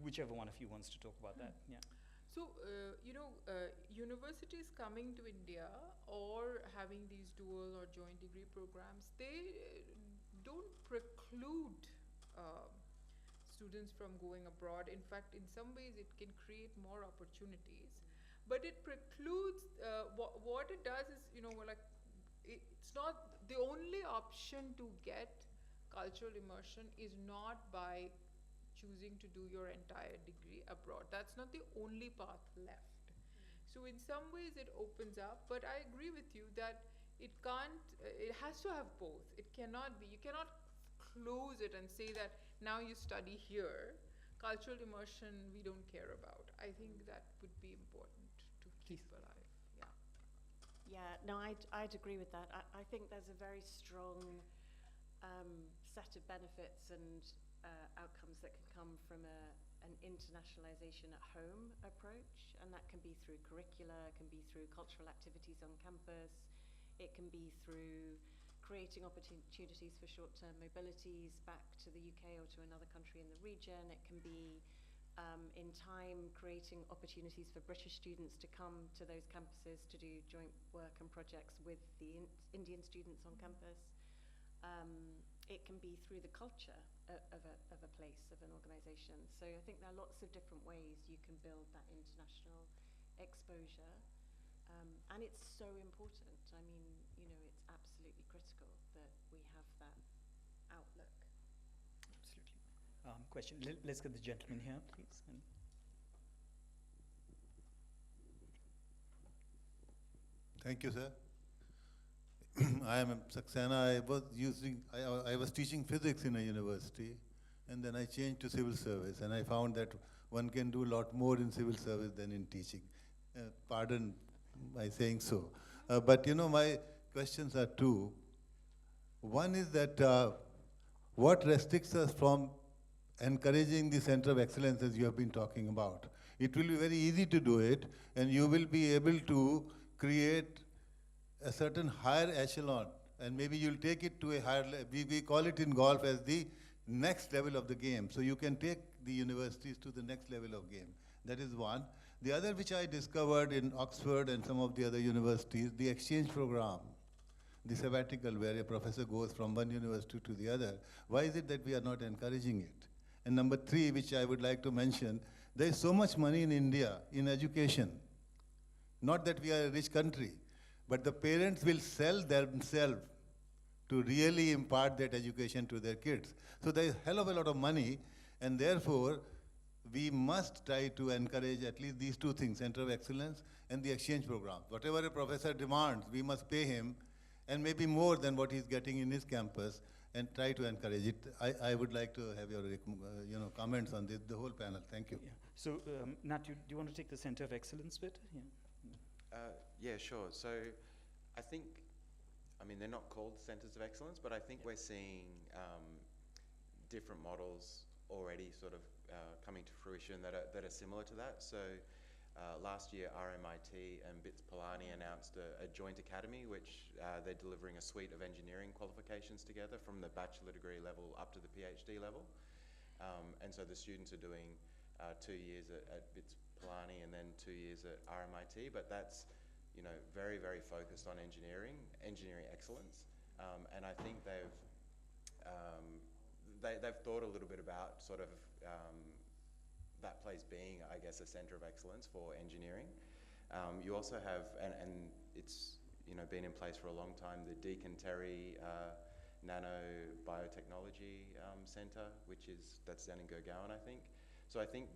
Whichever one of you wants to talk about that. Yeah. So, universities coming to India or having these dual or joint degree programs, they don't preclude students from going abroad. In fact, in some ways, it can create more opportunities. But it precludes, what it does is, it's not, the only option to get cultural immersion is not by choosing to do your entire degree abroad. That's not the only path left. So in some ways it opens up, but I agree with you that it has to have both. It cannot be, you cannot close it and say that now you study here, cultural immersion we don't care about. I think that would be important to keep alive. Yeah, no, I'd agree with that. I think there's a very strong set of benefits and outcomes that can come from an internationalization at home approach, and that can be through curricula, it can be through cultural activities on campus, it can be through creating opportunities for short-term mobilities back to the UK or to another country in the region. It can be in time creating opportunities for British students to come to those campuses to do joint work and projects with the Indian students on campus. It can be through the culture of a place, of an organisation. So I think there are lots of different ways you can build that international exposure. And it's so important. It's absolutely critical that we have that outlook. Absolutely. Question. Let's get the gentleman here, please. Thank you, sir. I am Saxena. I was teaching physics in a university, and then I changed to civil service, and I found that one can do a lot more in civil service than in teaching. Pardon my saying so. But my questions are two. One is that what restricts us from encouraging the center of excellence as you have been talking about? It will be very easy to do it, and you will be able to create a certain higher echelon, and maybe you'll take it to a higher level. We call it in golf as the next level of the game. So you can take the universities to the next level of game. That is one. The other, which I discovered in Oxford and some of the other universities, the exchange program. the sabbatical where a professor goes from one university to the other. Why is it that we are not encouraging it? And number 3, which I would like to mention, there is so much money in India in education. Not that we are a rich country, but the parents will sell themselves to really impart that education to their kids. So there is a hell of a lot of money, and therefore, we must try to encourage at least these 2 things, Center of Excellence and the exchange program. Whatever a professor demands, we must pay him, and maybe more than what he's getting in his campus, and try to encourage it. I would like to have your comments on this, the whole panel. Thank you. Yeah. So, Nat, do you want to take the Center of Excellence bit? Yeah. Yeah, sure. So I think, I mean, they're not called Centres of Excellence, but I think we're seeing different models already sort of coming to fruition that are similar to that. So last year, RMIT and BITS Palani announced a joint academy, which they're delivering a suite of engineering qualifications together from the bachelor degree level up to the PhD level. And so the students are doing 2 years at BITS Palani and then 2 years at RMIT, but that's very, very focused on engineering excellence. And I think they've thought a little bit about sort of that place being, I guess, a centre of excellence for engineering. You also have, and it's been in place for a long time, the Deacon Terry Nano Biotechnology Centre, that's down in Gurgaon, I think. So I think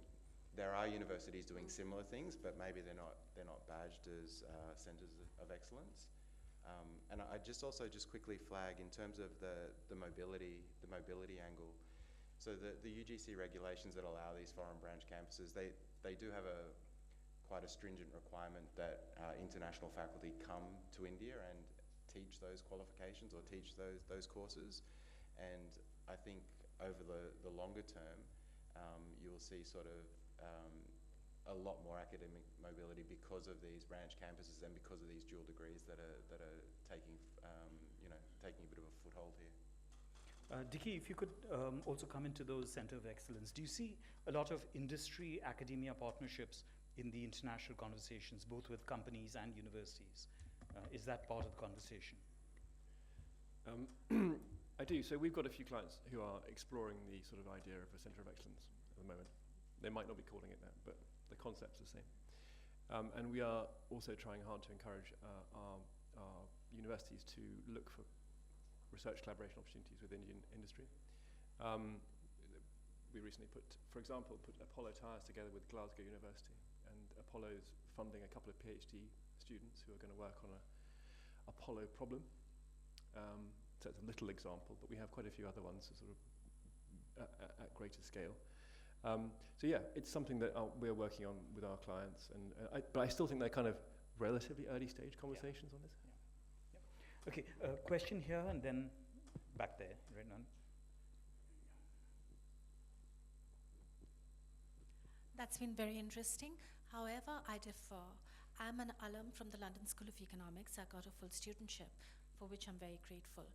there are universities doing similar things, but maybe they're not badged as centres of excellence. And I just quickly flag in terms of the mobility angle. So the UGC regulations that allow these foreign branch campuses, they do have quite a stringent requirement that international faculty come to India and teach those qualifications or teach those courses. And I think over the longer term, you will see sort of a lot more academic mobility because of these branch campuses and because of these dual degrees that are taking taking a bit of a foothold here. Dickie, if you could also come into those Center of Excellence, do you see a lot of industry-academia partnerships in the international conversations, both with companies and universities? Is that part of the conversation? I do. So we've got a few clients who are exploring the sort of idea of a Center of Excellence at the moment. They might not be calling it that, but the concept's the same. And we are also trying hard to encourage our universities to look for research collaboration opportunities with Indian industry. We recently for example, put Apollo Tyres together with Glasgow University, and Apollo's funding a couple of PhD students who are going to work on a Apollo problem. So it's a little example, but we have quite a few other ones sort of at greater scale. So yeah, it's something that we're working on with our clients, but I still think they're kind of relatively early stage conversations on this. Yeah. Okay, question here and then back there, right on. That's been very interesting. However, I differ. I'm an alum from the London School of Economics. I got a full studentship, for which I'm very grateful.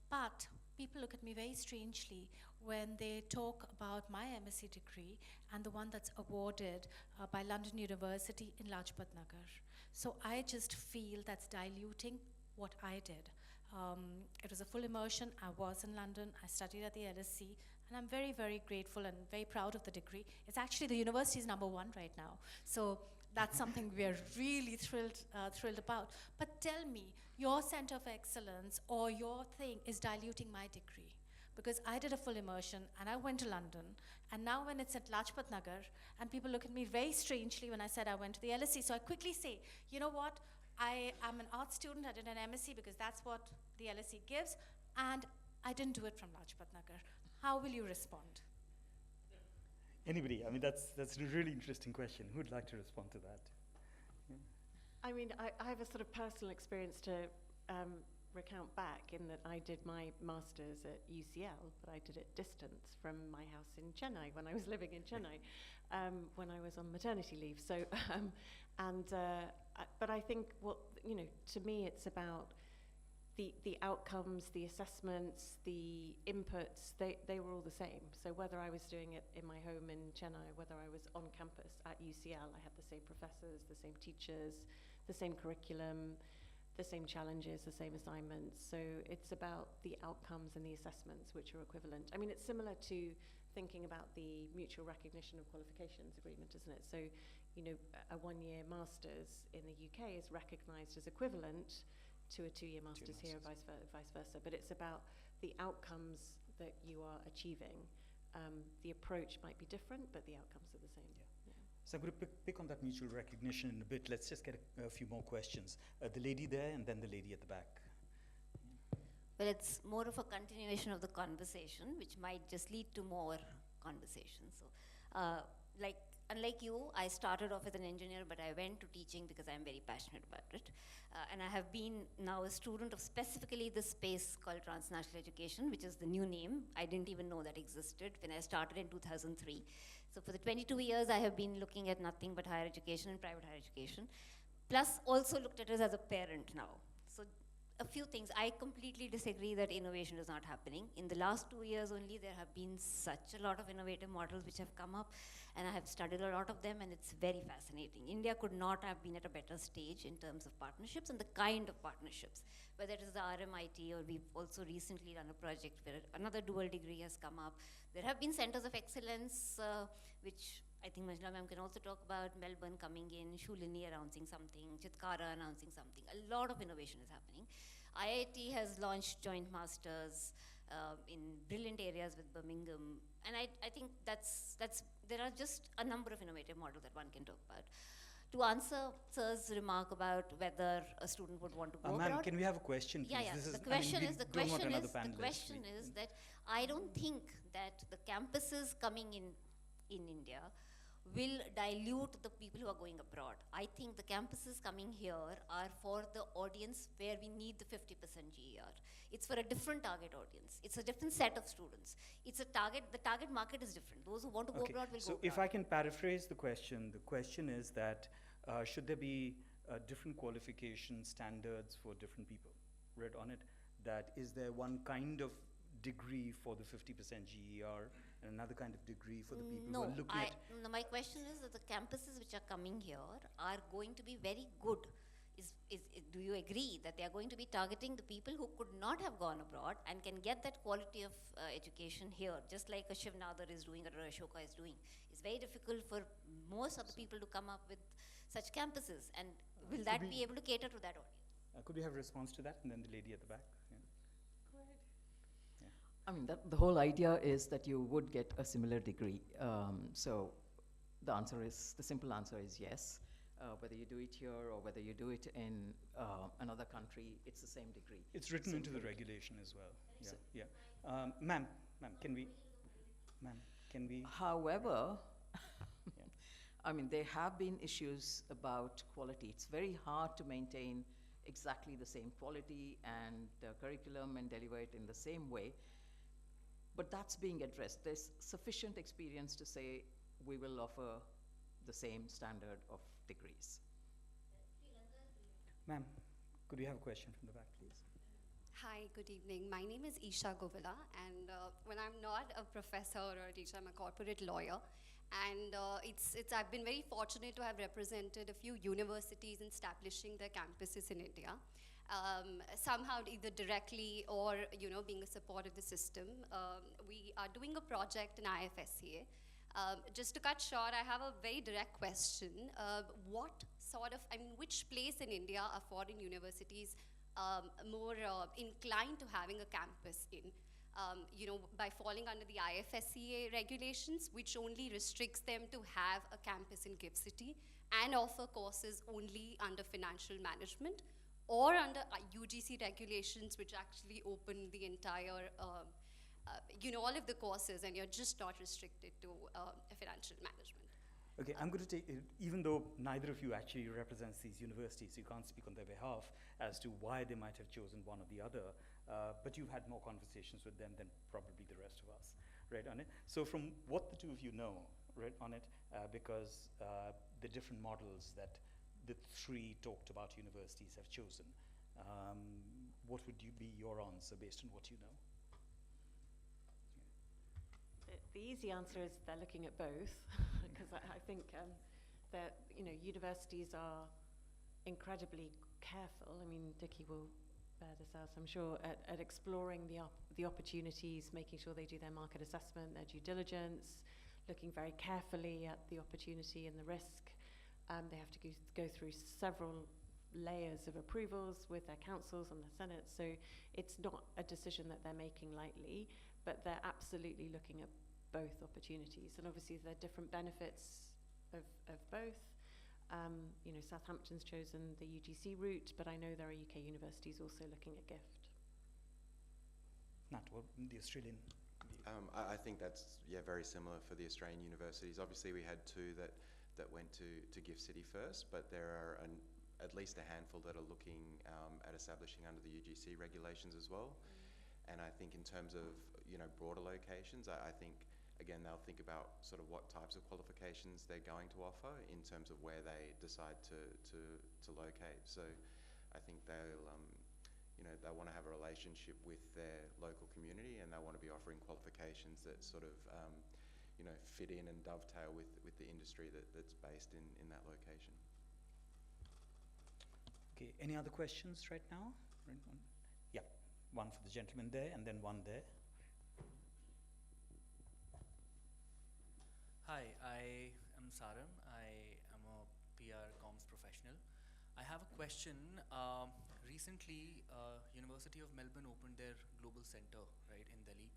But people look at me very strangely when they talk about my MSc degree and the one that's awarded by London University in Lajpat Nagar. So I just feel that's diluting what I did. It was a full immersion. I was in London. I studied at the LSE, and I'm very, very grateful and very proud of the degree. It's actually the university's #1 right now. So that's something we're really thrilled about. But tell me, your Center of Excellence or your thing is diluting my degree, because I did a full immersion and I went to London, and now when it's at Lajpat Nagar, and people look at me very strangely when I said I went to the LSE, so I quickly say, you know what, I am an art student, I did an MSc because that's what the LSE gives, and I didn't do it from Lajpat Nagar. How will you respond? Anybody? I mean, that's a really interesting question. Who'd like to respond to that? Yeah. I mean, I have a sort of personal experience to recount back in that I did my master's at UCL, but I did it distance from my house in Chennai when I was living in Chennai, when I was on maternity leave. So, but I think to me, it's about the outcomes, the assessments, the inputs, they were all the same. So whether I was doing it in my home in Chennai, whether I was on campus at UCL, I had the same professors, the same teachers, the same curriculum, the same challenges, the same assignments. So it's about the outcomes and the assessments which are equivalent. I mean, it's similar to thinking about the mutual recognition of qualifications agreement, isn't it? So, you know, a one-year master's in the UK is recognised as equivalent to a two-year master's here, vice versa. But it's about the outcomes that you are achieving. The approach might be different, but the outcomes are the same. Yeah. So I'm going to pick on that mutual recognition in a bit. Let's just get a few more questions. The lady there and then the lady at the back. Well, it's more of a continuation of the conversation, which might just lead to more conversations. So, unlike you, I started off as an engineer, but I went to teaching because I'm very passionate about it. And I have been now a student of specifically this space called Transnational Education, which is the new name. I didn't even know that existed when I started in 2003. So for the 22 years, I have been looking at nothing but higher education and private higher education, plus also looked at it as a parent now. So a few things. I completely disagree that innovation is not happening. In the last 2 years only, there have been such a lot of innovative models which have come up, and I have studied a lot of them, and it's very fascinating. India could not have been at a better stage in terms of partnerships and the kind of partnerships, whether it is the RMIT or we've also recently done a project where another dual degree has come up. There have been centers of excellence, which I think Manjula ma'am can also talk about, Melbourne coming in, Shulini announcing something, Chitkara announcing something. A lot of innovation is happening. IIT has launched joint masters in brilliant areas with Birmingham. And I think there are just a number of innovative models that one can talk about. To answer Sir's remark about whether a student would want to go abroad. Ma'am, can we have a question, please? Yeah. The question is that I don't think that the campuses coming in India will dilute the people who are going abroad. I think the campuses coming here are for the audience where we need the 50% GER. It's for a different target audience. It's a different set of students. It's a target, the target market is different. Those who want to go abroad will go abroad. So if I can paraphrase the question is that should there be different qualification standards for different people? Read on it, that is there one kind of degree for the 50% GER and another kind of degree for the people who are looking at... No, my question is that the campuses which are coming here are going to be very good. Do you agree that they are going to be targeting the people who could not have gone abroad and can get that quality of education here, just like a Shivnadar is doing or a Ashoka is doing? It's very difficult for most of the people to come up with such campuses, and will that be able to cater to that audience? Could we have a response to that? And then the lady at the back. Yeah. Go ahead. I mean, the whole idea is that you would get a similar degree. So the simple answer is yes. Whether you do it here or whether you do it in another country, it's the same degree. It's written into the regulation as well. Yeah, yeah. Ma'am, can we? However, I mean, there have been issues about quality. It's very hard to maintain exactly the same quality and curriculum and deliver it in the same way. But that's being addressed. There's sufficient experience to say we will offer the same standard of degrees. Ma'am, could we have a question from the back, please? Hi, good evening. My name is Isha Govila, and when I'm not a professor or a teacher, I'm a corporate lawyer. And I've been very fortunate to have represented a few universities in establishing their campuses in India. Somehow either directly or, being a support of the system. We are doing a project in IFSCA. Just to cut short, I have a very direct question. Which place in India are foreign universities more inclined to having a campus in? By falling under the IFSCA regulations, which only restricts them to have a campus in GIFT City and offer courses only under financial management, or under UGC regulations, which actually open the entire, all of the courses, and you're just not restricted to financial management. Okay, I'm going to take, even though neither of you actually represents these universities, you can't speak on their behalf as to why they might have chosen one or the other, but you've had more conversations with them than probably the rest of us, right, on it. So from what the two of you know, right, on it, because the different models that the three talked about universities have chosen, what would be your answer based on what you know? The easy answer is they're looking at both, because I think that universities are incredibly careful. I mean, Dickie will bear this out, I'm sure, at exploring the opportunities, making sure they do their market assessment, their due diligence, looking very carefully at the opportunity and the risk. They have to go through several layers of approvals with their councils and their senates, so it's not a decision that they're making lightly, but they're absolutely looking at both opportunities. And obviously there are different benefits of both. You know, Southampton's chosen the UGC route, but I know there are UK universities also looking at GIFT. Not what the Australian. I think that's very similar for the Australian universities. Obviously, we had two that went to GIFT City first, but there are at least a handful that are looking at establishing under the UGC regulations as well. And I think in terms of broader locations, I think again they'll think about sort of what types of qualifications they're going to offer in terms of where they decide to locate. So I think they'll they want to have a relationship with their local community, and they want to be offering qualifications that sort of fit in and dovetail with the industry that's based in that location. Okay, any other questions right now? Yeah, one for the gentleman there and then one there. Hi, I am Saram. I am a PR comms professional. I have a question. Recently, University of Melbourne opened their global center, right, in Delhi.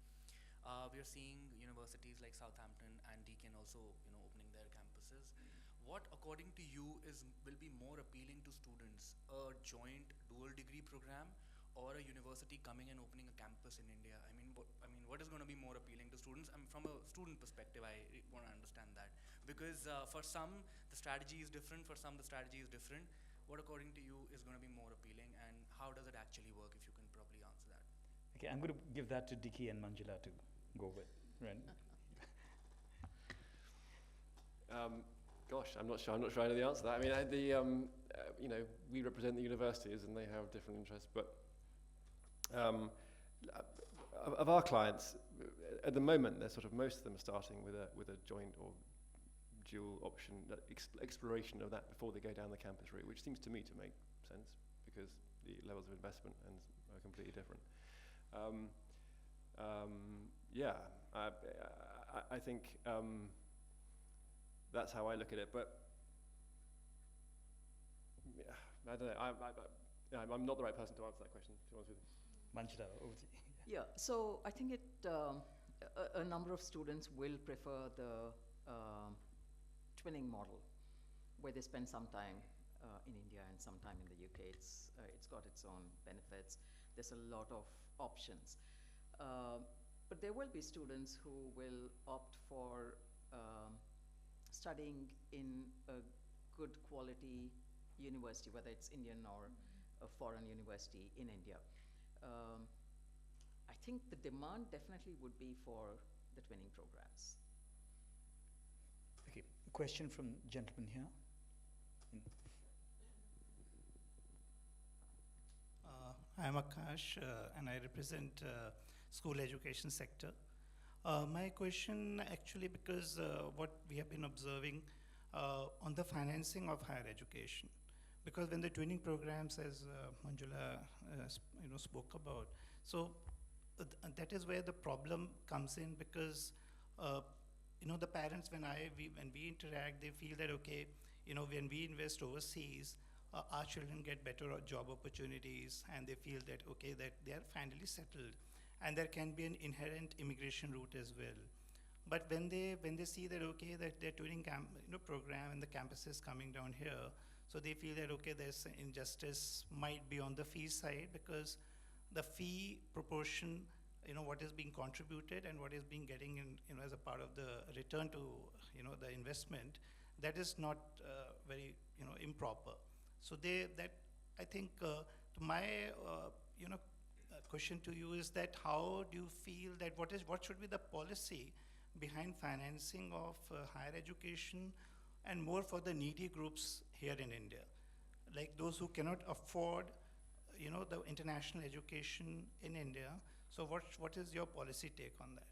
We are seeing universities like Southampton and Deakin also, opening their campuses. What, according to you, will be more appealing to students? A joint dual degree program, or a university coming and opening a campus in India? I mean, what is going to be more appealing to students? From a student perspective, I want to understand that, because for some the strategy is different, for some the strategy is different. What, according to you, is going to be more appealing, and how does it actually work? If you can probably answer that. Okay, I'm going to give that to Dickie and Manjula to go with. Right. Gosh, I'm not sure I know the answer to that. I mean, we represent the universities and they have different interests, but of our clients, at the moment, most of them are starting with a joint or dual option, exploration of that before they go down the campus route, which seems to me to make sense because the levels of investment are completely different. I think that's how I look at it, but I don't know. I'm not the right person to answer that question, to be honest with you. Manjula, over to you. Yeah, so I think a number of students will prefer the twinning model, where they spend some time in India and some time in the UK. It's got its own benefits. There's a lot of options. But there will be students who will opt for studying in a good quality university, whether it's Indian or a foreign university in India. I think the demand definitely would be for the twinning programs. Okay, a question from gentleman here. I'm Akash, and I represent school education sector. My question actually, because what we have been observing on the financing of higher education, because when the twinning programs, as Manjula spoke about, so that is where the problem comes in, because the parents, when we interact, they feel that okay, when we invest overseas, our children get better job opportunities, and they feel that okay, that they are finally settled, and there can be an inherent immigration route as well. But when they see that okay, that their twinning program and the campus is coming down here, so they feel that okay, there's injustice might be on the fee side, because the fee proportion, what is being contributed and what is being getting in, as a part of the return to, the investment, that is not very, improper. So that I think my, question to you is that how do you feel that what should be the policy behind financing of higher education, and more for the needy groups here in India, like those who cannot afford, the international education in India. So what is your policy take on that?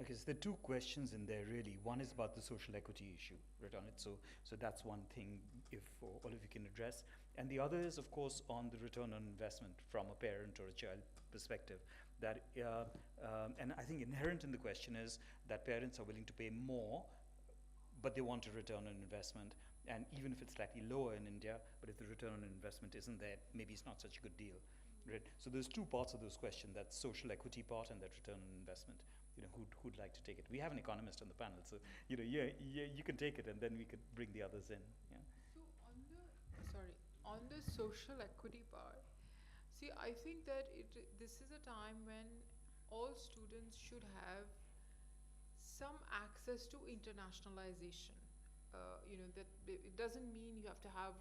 Okay, so there are two questions in there really. One is about the social equity issue, right on it. So that's one thing, if all of you can address. And the other is, of course, on the return on investment from a parent or a child perspective. And I think inherent in the question is that parents are willing to pay more, but they want a return on investment. And even if it's slightly lower in India, but if the return on investment isn't there, maybe it's not such a good deal. Right? So there's two parts of this question, that social equity part and that return on investment. Who'd like to take it? We have an economist on the panel, so you can take it, and then we could bring the others in. Yeah. So on the social equity part, see, I think that this is a time when all students should have some access to internationalization. That it doesn't mean you have to have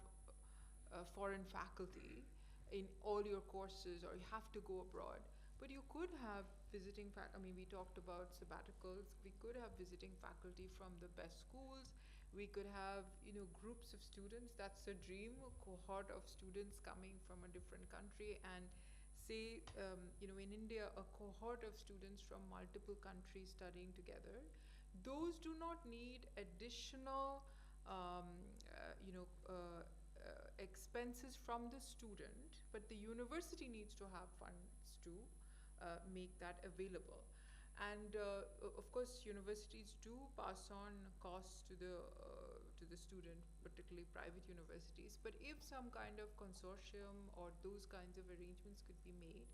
foreign faculty in all your courses, or you have to go abroad. But you could have visiting faculty. We talked about sabbaticals. We could have visiting faculty from the best schools. We could have, groups of students. That's a dream, a cohort of students coming from a different country. And say, in India, a cohort of students from multiple countries studying together. Those do not need additional, expenses from the student, but the university needs to have funds to make that available. And of course, universities do pass on costs to the student, particularly private universities. But if some kind of consortium or those kinds of arrangements could be made,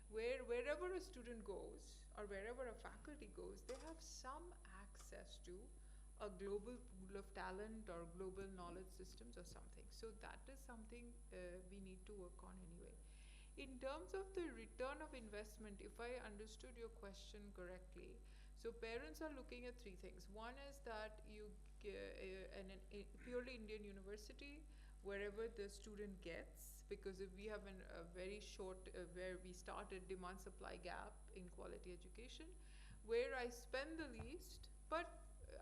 wherever a student goes or wherever a faculty goes, they have some access to a global pool of talent or global knowledge systems or something. So that is something we need to work on anyway. In terms of the return of investment, if I understood your question correctly, so parents are looking at three things. One is that you a purely Indian university, wherever the student gets, because if we have a very short, where we started demand-supply gap in quality education, where I spend the least, but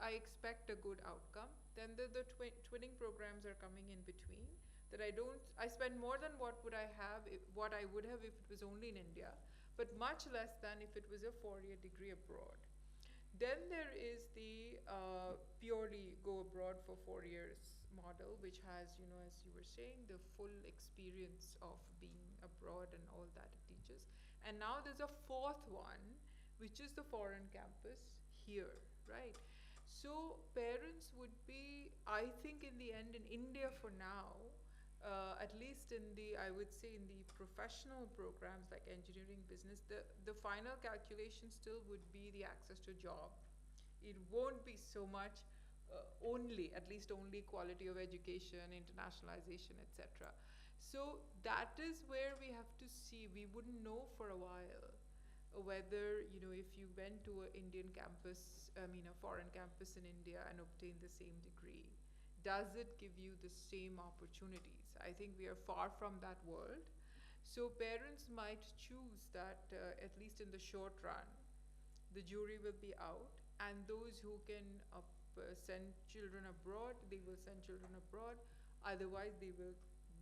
I expect a good outcome. Then the twinning programs are coming in between. That I spend more than what I would have if it was only in India, but much less than if it was a 4-year degree abroad. Then there is the purely go abroad for 4 years model, which has, as you were saying, the full experience of being abroad and all that it teaches. And now there's a fourth one, which is the foreign campus here, right? So parents would be, I think in the end, in India for now, at least I would say in the professional programs like engineering, business, the final calculation still would be the access to job. It won't be so much at least only quality of education, internationalization, etc. So that is where we have to see. We wouldn't know for a while whether, if you went to an Indian campus, a foreign campus in India and obtained the same degree, does it give you the same opportunities? I think we are far from that world. So parents might choose that, at least in the short run, the jury will be out, and those who can send children abroad, they will send children abroad. Otherwise, they will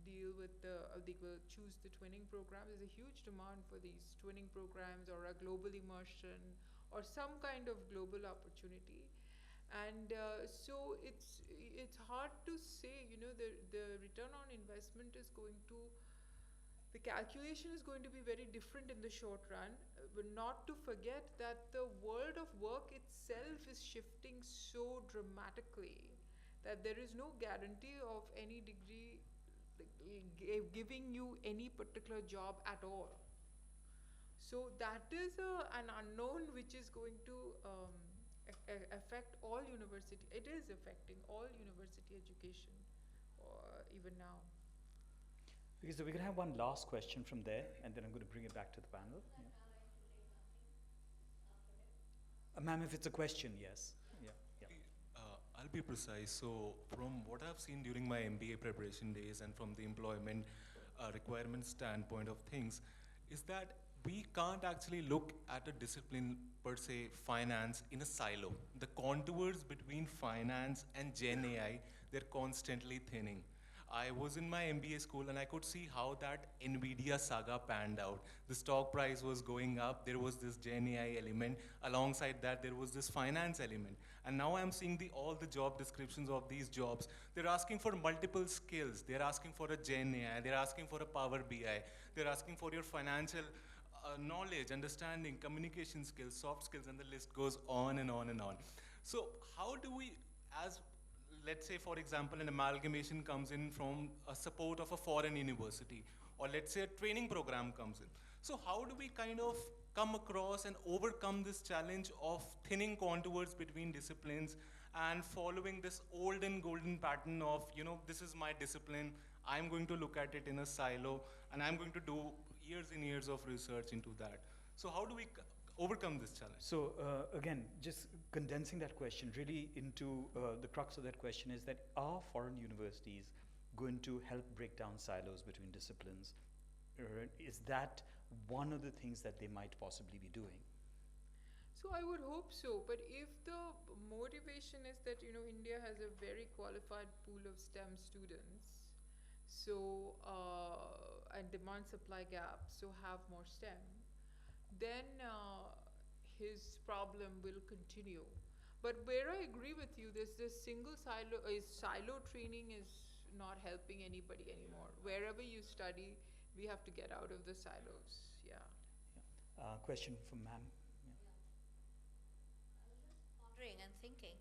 they will choose the twinning program. There's a huge demand for these twinning programs or a global immersion or some kind of global opportunity. And so it's hard to say, the return on investment is the calculation is going to be very different in the short run, but not to forget that the world of work itself is shifting so dramatically that there is no guarantee of any degree giving you any particular job at all. So that is an unknown which is going to affect all university. It is affecting all university education even now. Okay, so we can have one last question from there, and then I'm going to bring it back to the panel. Yeah. Ma'am, if it's a question, yes. Yeah. I'll be precise. So from what I've seen during my MBA preparation days and from the employment requirement standpoint of things, is that we can't actually look at a discipline per se, finance, in a silo. The contours between finance and Gen AI, they're constantly thinning. I was in my MBA school and I could see how that NVIDIA saga panned out. The stock price was going up, there was this Gen AI element, alongside that there was this finance element. And now I'm seeing all the job descriptions of these jobs. They're asking for multiple skills. They're asking for a Gen AI, they're asking for a Power BI, they're asking for your financial knowledge, understanding, communication skills, soft skills, and the list goes on and on and on. So how do we, as let's say, for example, an amalgamation comes in from a support of a foreign university, or let's say a training program comes in. So how do we kind of come across and overcome this challenge of thinning contours between disciplines and following this old and golden pattern of, this is my discipline, I'm going to look at it in a silo, and I'm going to do years and years of research into that. So how do we overcome this challenge? So again, just condensing that question really into the crux of that question is that are foreign universities going to help break down silos between disciplines? Is that one of the things that they might possibly be doing? So I would hope so, but if the motivation is that India has a very qualified pool of STEM students, so and demand supply gap, so have more STEM, then his problem will continue. But where I agree with you, this single silo training is not helping anybody anymore. Wherever you study, we have to get out of the silos. Yeah. Question from ma'am. Wondering and thinking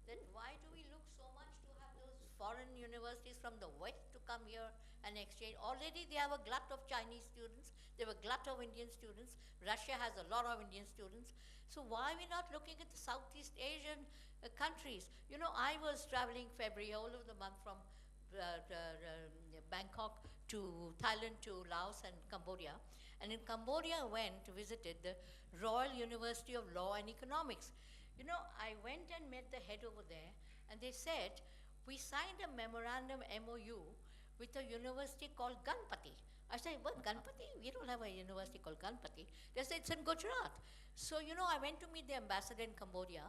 that why do we look so much to have those foreign universities from the West to come here and exchange? Already they have a glut of Chinese students, they have a glut of Indian students, Russia has a lot of Indian students. So why are we not looking at the Southeast Asian countries? I was traveling February all over the month from Bangkok to Thailand to Laos and Cambodia. And in Cambodia I went to visited the Royal University of Law and Economics. I went and met the head over there, and they said, we signed a memorandum MOU with a university called Ganpati. I said, what, Ganpati? We don't have a university called Ganpati. They said, it's in Gujarat. So, I went to meet the ambassador in Cambodia,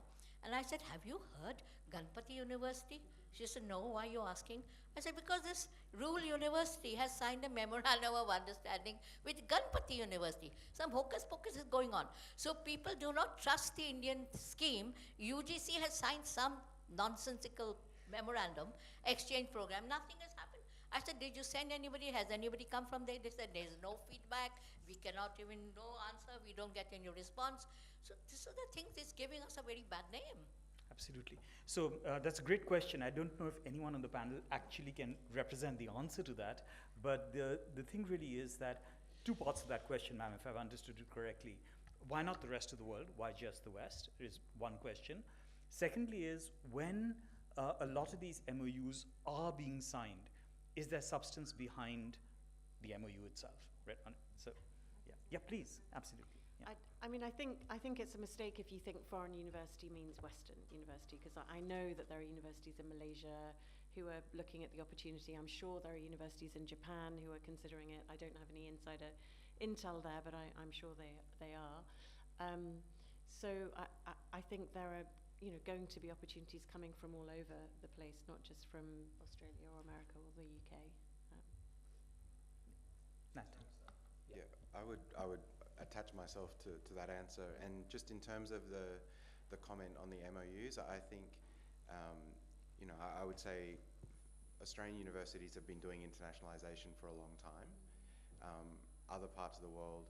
and I said, have you heard Ganpati University? She said, no, why are you asking? I said, because this rural university has signed a memorandum of understanding with Ganpati University. Some hocus pocus is going on. So people do not trust the Indian scheme. UGC has signed some nonsensical memorandum, exchange program. Nothing has happened. I said, did you send anybody? Has anybody come from there? They said, there's no feedback. We cannot even no answer. We don't get any response. So these are the things that's giving us a very bad name. Absolutely. So that's a great question. I don't know if anyone on the panel actually can represent the answer to that, but the thing really is that two parts of that question, ma'am, if I've understood it correctly. Why not the rest of the world? Why just the West is one question. Secondly is, when a lot of these MOUs are being signed, is there substance behind the MOU itself? Right? So, yeah, please, absolutely. Yeah. I think it's a mistake if you think foreign university means Western university, because I know that there are universities in Malaysia who are looking at the opportunity. I'm sure there are universities in Japan who are considering it. I don't have any insider intel there, but I'm sure they are. So I think there are going to be opportunities coming from all over the place, not just from Australia or America or the UK. Yeah, I would attach myself to that answer. And just in terms of the comment on the MOUs, I think, I would say Australian universities have been doing internationalisation for a long time. Other parts of the world,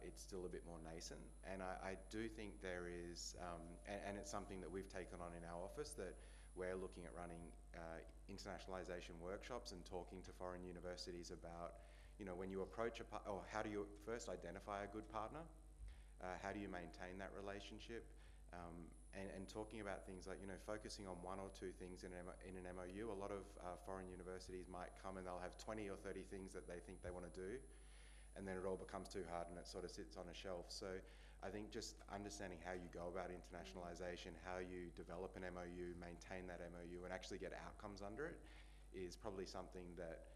it's still a bit more nascent. And I do think there is, and it's something that we've taken on in our office, that we're looking at running internationalisation workshops and talking to foreign universities about when you approach how do you first identify a good partner? How do you maintain that relationship? And talking about things like, focusing on one or two things in an MOU. A lot of foreign universities might come and they'll have 20 or 30 things that they think they want to do, and then it all becomes too hard and it sort of sits on a shelf. So I think just understanding how you go about internationalization, how you develop an MOU, maintain that MOU, and actually get outcomes under it is probably something that,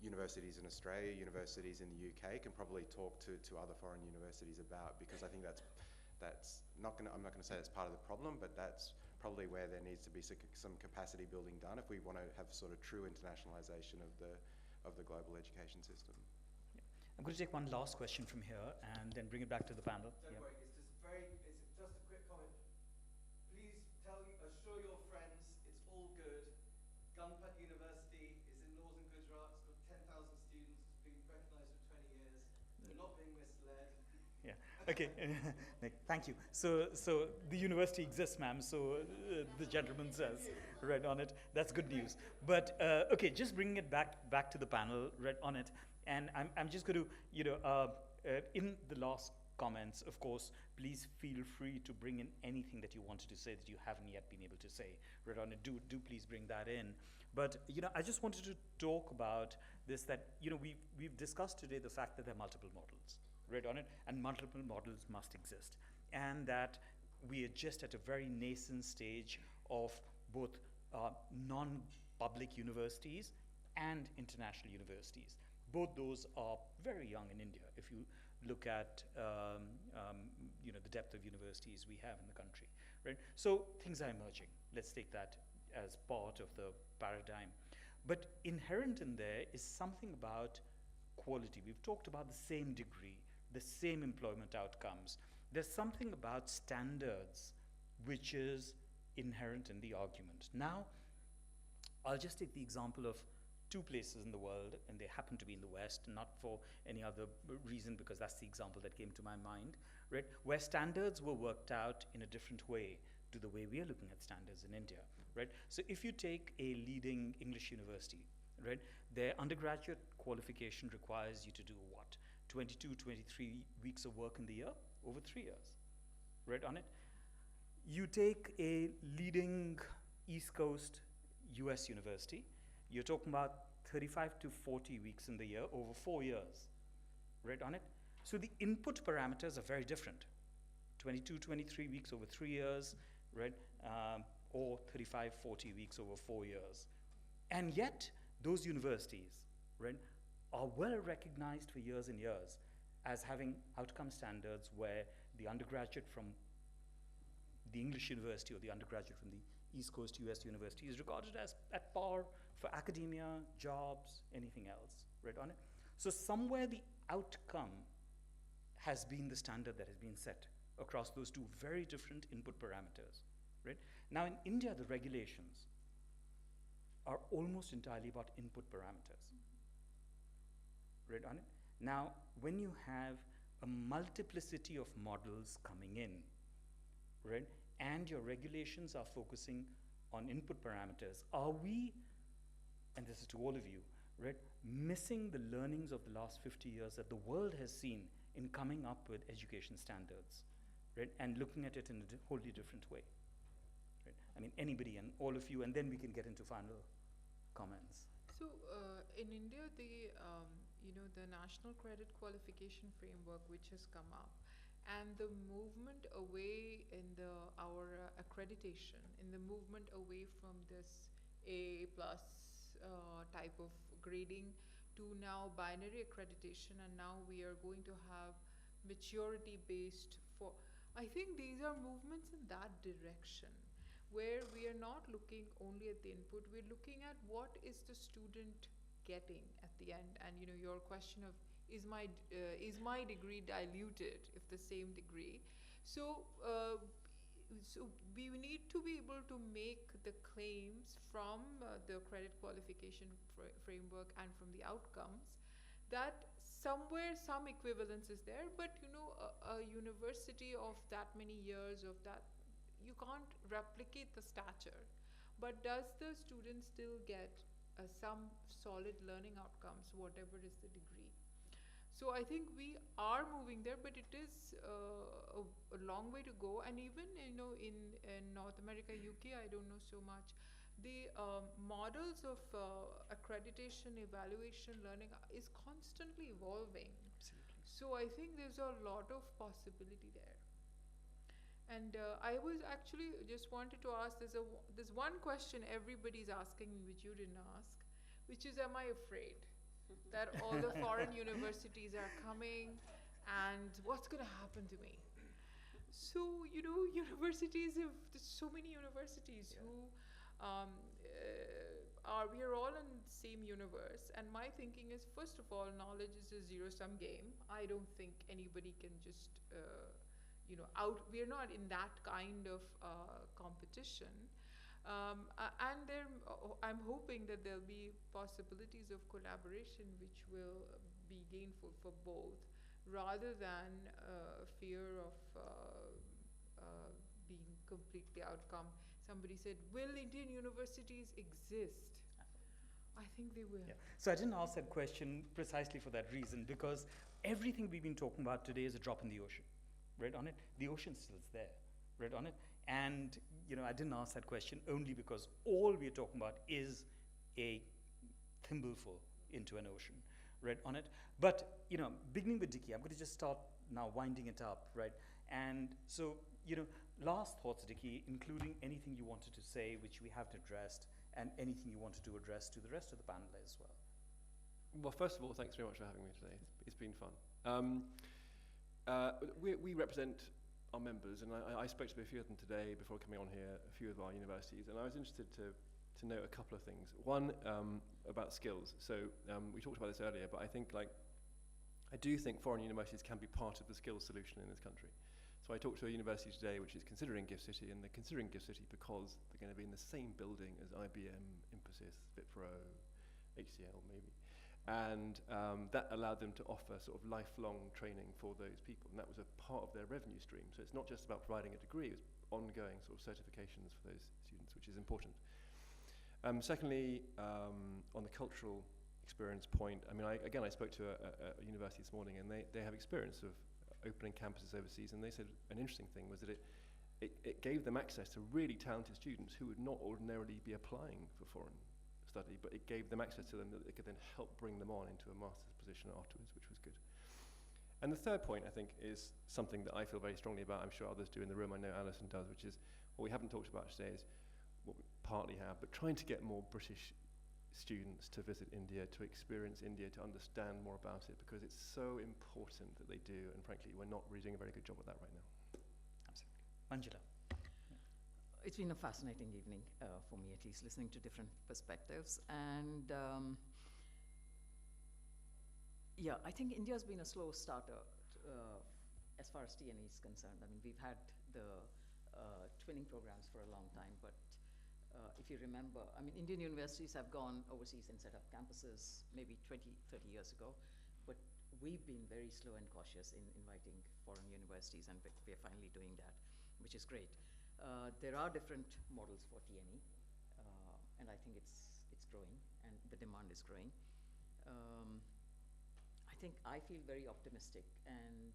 universities in Australia, universities in the UK can probably talk to other foreign universities about, because I think that's not going to, I'm not going to say that's part of the problem, but that's probably where there needs to be some capacity building done if we want to have sort of true internationalization of the global education system. I'm going to take one last question from here and then bring it back to the panel. Don't worry, it's just a quick comment. Please assure your friends it's all good. Gunpat University is in northern Gujarat, it's got 10,000 students, it's been recognized for 20 years. They're not being misled. Yeah. Okay. Nick, thank you. So the university exists, ma'am. So the gentleman says, right on it. That's good news. But okay, just bringing it back to the panel, right on it. And I'm just going to, in the last comments, of course, please feel free to bring in anything that you wanted to say that you haven't yet been able to say, right on it. Do please bring that in. But I just wanted to talk about this. That we've discussed today the fact that there are multiple models, right on it, and multiple models must exist, and that we are just at a very nascent stage of both non-public universities and international universities. Both those are very young in India. If you look at the depth of universities we have in the country, right? So things are emerging. Let's take that as part of the paradigm. But inherent in there is something about quality. We've talked about the same degree, the same employment outcomes. There's something about standards which is inherent in the argument. Now, I'll just take the example of two places in the world, and they happen to be in the West, not for any other reason, because that's the example that came to my mind, right? Where standards were worked out in a different way to the way we are looking at standards in India, right? So if you take a leading English university, right, their undergraduate qualification requires you to do what? 22, 23 weeks of work in the year over 3 years, right on it. You take a leading East Coast US university, you're talking about 35 to 40 weeks in the year over 4 years, right on it. So the input parameters are very different. 22, 23 weeks over 3 years, right, or 35, 40 weeks over 4 years. And yet, those universities, right, are well recognized for years and years as having outcome standards where the undergraduate from the English university or the undergraduate from the East Coast US university is regarded as at par for academia, jobs, anything else, right on it. So somewhere the outcome has been the standard that has been set across those two very different input parameters, right? Now in India, the regulations are almost entirely about input parameters, right on it. Now, when you have a multiplicity of models coming in, right, and your regulations are focusing on input parameters, are we, and this is to all of you, right, missing the learnings of the last 50 years that the world has seen in coming up with education standards, right, and looking at it in a wholly different way, right? I mean, anybody and all of you, and then we can get into final comments. So in India, the National Credit Qualification Framework, which has come up, and the movement away in our accreditation, in the movement away from this A+ type of grading to now binary accreditation, and now we are going to have maturity based for. I think these are movements in that direction, where we are not looking only at the input, we're looking at what is the student getting at the end. And your question of is my degree diluted if the same degree? So we need to be able to make the claims from the credit qualification framework and from the outcomes that somewhere some equivalence is there, but a university of that many years of that, you can't replicate the stature, but does the student still get some solid learning outcomes, whatever is the degree? So I think we are moving there, but it is a long way to go. And even in North America, UK, I don't know so much. The models of accreditation, evaluation, learning is constantly evolving. Absolutely. So I think there's a lot of possibility there. And I was actually just wanted to ask, there's one question everybody's asking me which you didn't ask, which is, am I afraid that all the foreign universities are coming and what's going to happen to me? So, you know, universities have, there's so many universities who we are all in the same universe. And my thinking is, first of all, knowledge is a zero-sum game. I don't think anybody can just, we're not in that kind of competition. And I'm hoping that there'll be possibilities of collaboration which will be gainful for both, rather than fear of being completely outcome. Somebody said, will Indian universities exist? I think they will. Yeah. So I didn't ask that question precisely for that reason, because everything we've been talking about today is a drop in the ocean, right on it. The ocean still is there, right on it. And I didn't ask that question only because all we're talking about is a thimbleful into an ocean, right on it. But beginning with Dickie, I'm going to just start now winding it up, right? And so last thoughts, Dickie, including anything you wanted to say which we haven't addressed, and anything you wanted to address to the rest of the panel as well. Well, first of all, thanks very much for having me today. It's been fun. We represent our members, and I spoke to a few of them today before coming on here, a few of our universities, and I was interested to note a couple of things. One, about skills. So we talked about this earlier, but I do think foreign universities can be part of the skills solution in this country. So I talked to a university today which is considering Gift City, and they're considering Gift City because they're going to be in the same building as IBM, Infosys, Wipro, HCL maybe. And that allowed them to offer sort of lifelong training for those people, and that was a part of their revenue stream. So it's not just about providing a degree, it's ongoing sort of certifications for those students, which is important. Secondly, on the cultural experience point, I mean, I spoke to a university this morning, and they have experience of opening campuses overseas, and they said an interesting thing was that it gave them access to really talented students who would not ordinarily be applying for foreign study, but it gave them access to them that it could then help bring them on into a master's position afterwards, which was good. And the third point, I think, is something that I feel very strongly about. I'm sure others do in the room. I know Alison does, which is what we haven't talked about today is what we partly have, but trying to get more British students to visit India, to experience India, to understand more about it, because it's so important that they do, and frankly, we're not really doing a very good job of that right now. Absolutely. Manjula. It's been a fascinating evening, for me at least, listening to different perspectives. And I think India's been a slow starter as far as TNE is concerned. I mean, we've had the twinning programs for a long time, but if you remember, I mean, Indian universities have gone overseas and set up campuses maybe 20, 30 years ago, but we've been very slow and cautious in inviting foreign universities, and we're finally doing that, which is great. There are different models for TNE, and I think it's growing, and the demand is growing. I feel very optimistic, and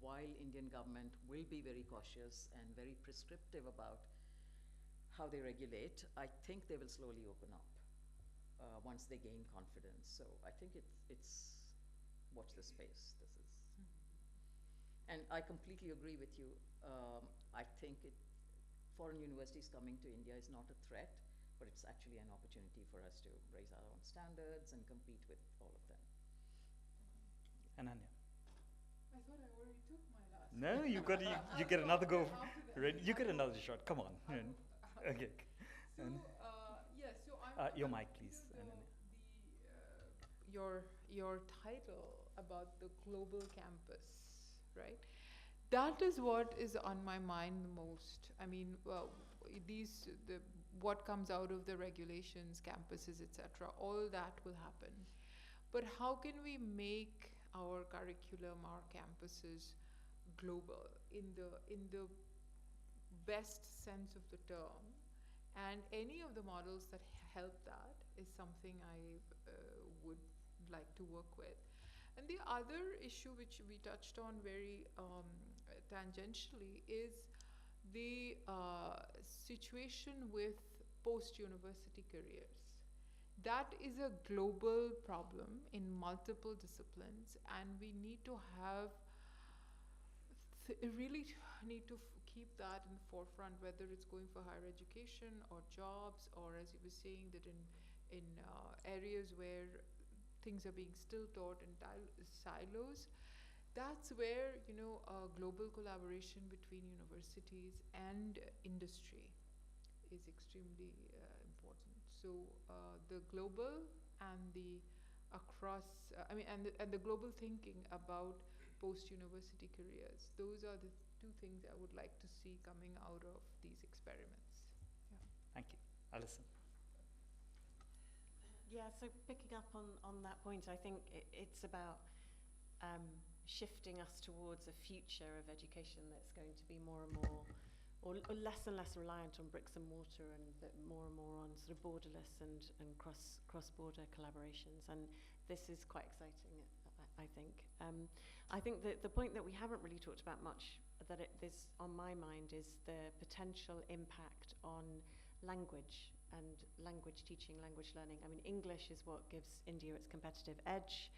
while Indian government will be very cautious and very prescriptive about how they regulate, I think they will slowly open up once they gain confidence. So I think it's watch the space. This is, and I completely agree with you. I think foreign universities coming to India is not a threat, but it's actually an opportunity for us to raise our own standards and compete with all of them. Ananya. I thought I already took my last. No, you get another go. Right? You get another shot. Come on. Okay. So your mic, please. Your title about the global campus, right? That is what is on my mind the most. I mean, what comes out of the regulations, campuses, etc. All that will happen. But how can we make our curriculum, our campuses, global in the best sense of the term? And any of the models that help that is something I would like to work with. And the other issue which we touched on very tangentially is the situation with post-university careers. That is a global problem in multiple disciplines, and we need to have really need to keep that in the forefront, whether it's going for higher education or jobs, or as you were saying, that in areas where things are being still taught in silos. That's where global global collaboration between universities and industry is extremely important. So the global and the across, and the global thinking about post-university careers. Those are the two things I would like to see coming out of these experiments. Yeah. Thank you. Alison. Yeah, so picking up on that point, I think it's about shifting us towards a future of education that's going to be more and more, or less and less reliant on bricks and mortar, and more and more on sort of borderless and cross-border collaborations. And this is quite exciting, I think. I think that the point that we haven't really talked about much, that this on my mind, is the potential impact on language and language teaching, language learning. I mean, English is what gives India its competitive edge.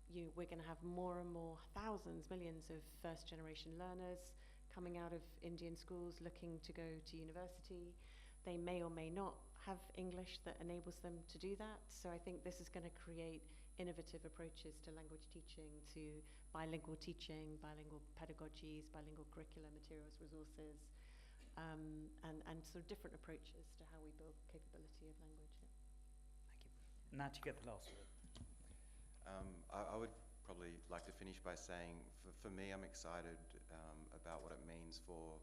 We're going to have more and more thousands, millions of first-generation learners coming out of Indian schools looking to go to university. They may or may not have English that enables them to do that. So I think this is going to create innovative approaches to language teaching, to bilingual teaching, bilingual pedagogies, bilingual curriculum, materials, resources, and sort of different approaches to how we build capability of language. Yeah. Thank you. Nat, you get the last word. I would probably like to finish by saying, for me, I'm excited about what it means for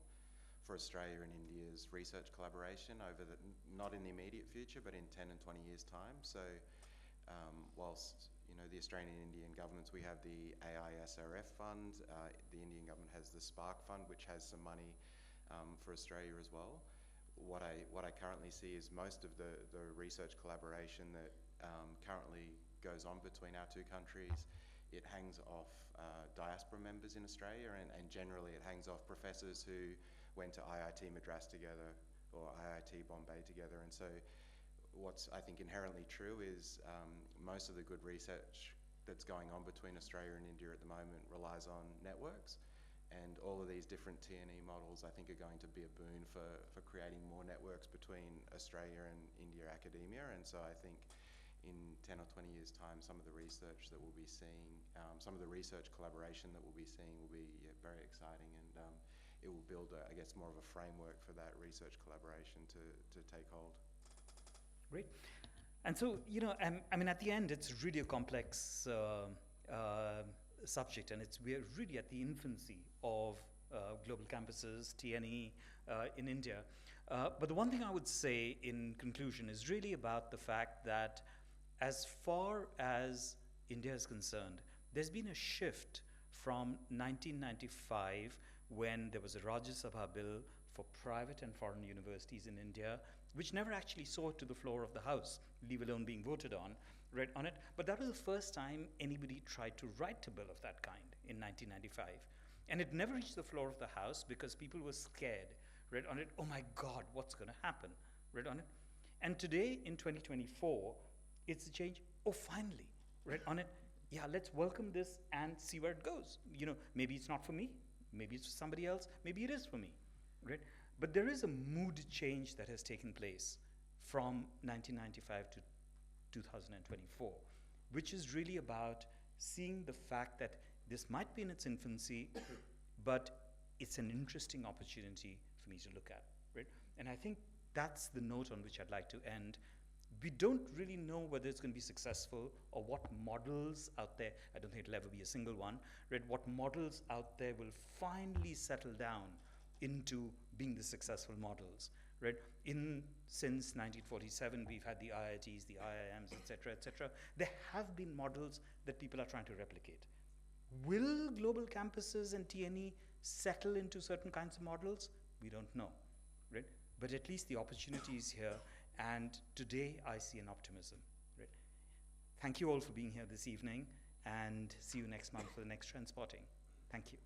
Australia and India's research collaboration over not in the immediate future, but in 10 and 20 years' time. So whilst the Australian and Indian governments, we have the AISRF fund, the Indian government has the Spark fund, which has some money for Australia as well. What I currently see is most of the research collaboration that currently goes on between our two countries, it hangs off diaspora members in Australia, and generally it hangs off professors who went to IIT Madras together or IIT Bombay together. And so what's, I think, inherently true is most of the good research that's going on between Australia and India at the moment relies on networks. And all of these different T&E models, I think, are going to be a boon for creating more networks between Australia and India academia. And so I think in 10 or 20 years' time, some of the research that we'll be seeing, some of the research collaboration that we'll be seeing will be very exciting, and it will build, I guess, more of a framework for that research collaboration to take hold. Great. And so, I mean, at the end, it's really a complex subject, and we're really at the infancy of global campuses, TNE in India. But the one thing I would say in conclusion is really about the fact that as far as India is concerned, there's been a shift from 1995, when there was a Rajya Sabha bill for private and foreign universities in India, which never actually saw it to the floor of the House, leave alone being voted on it. But that was the first time anybody tried to write a bill of that kind in 1995. And it never reached the floor of the House because people were scared, read on it, oh my God, what's going to happen, read on it. And today, in 2024, it's a change, oh, finally, read on it, yeah, let's welcome this and see where it goes. Maybe it's not for me, maybe it's for somebody else, maybe it is for me, right? But there is a mood change that has taken place from 1995 to 2024, which is really about seeing the fact that this might be in its infancy, but it's an interesting opportunity for me to look at, right? And I think that's the note on which I'd like to end. We don't really know whether it's going to be successful or what models out there, I don't think it'll ever be a single one, right? What models out there will finally settle down into being the successful models, right? Since 1947, we've had the IITs, the IIMs, et cetera, there have been models that people are trying to replicate. Will global campuses and TNE settle into certain kinds of models? We don't know, right? But at least the opportunity is here, and today I see an optimism, right? Thank you all for being here this evening, and see you next month for the next Trendspotting. Thank you.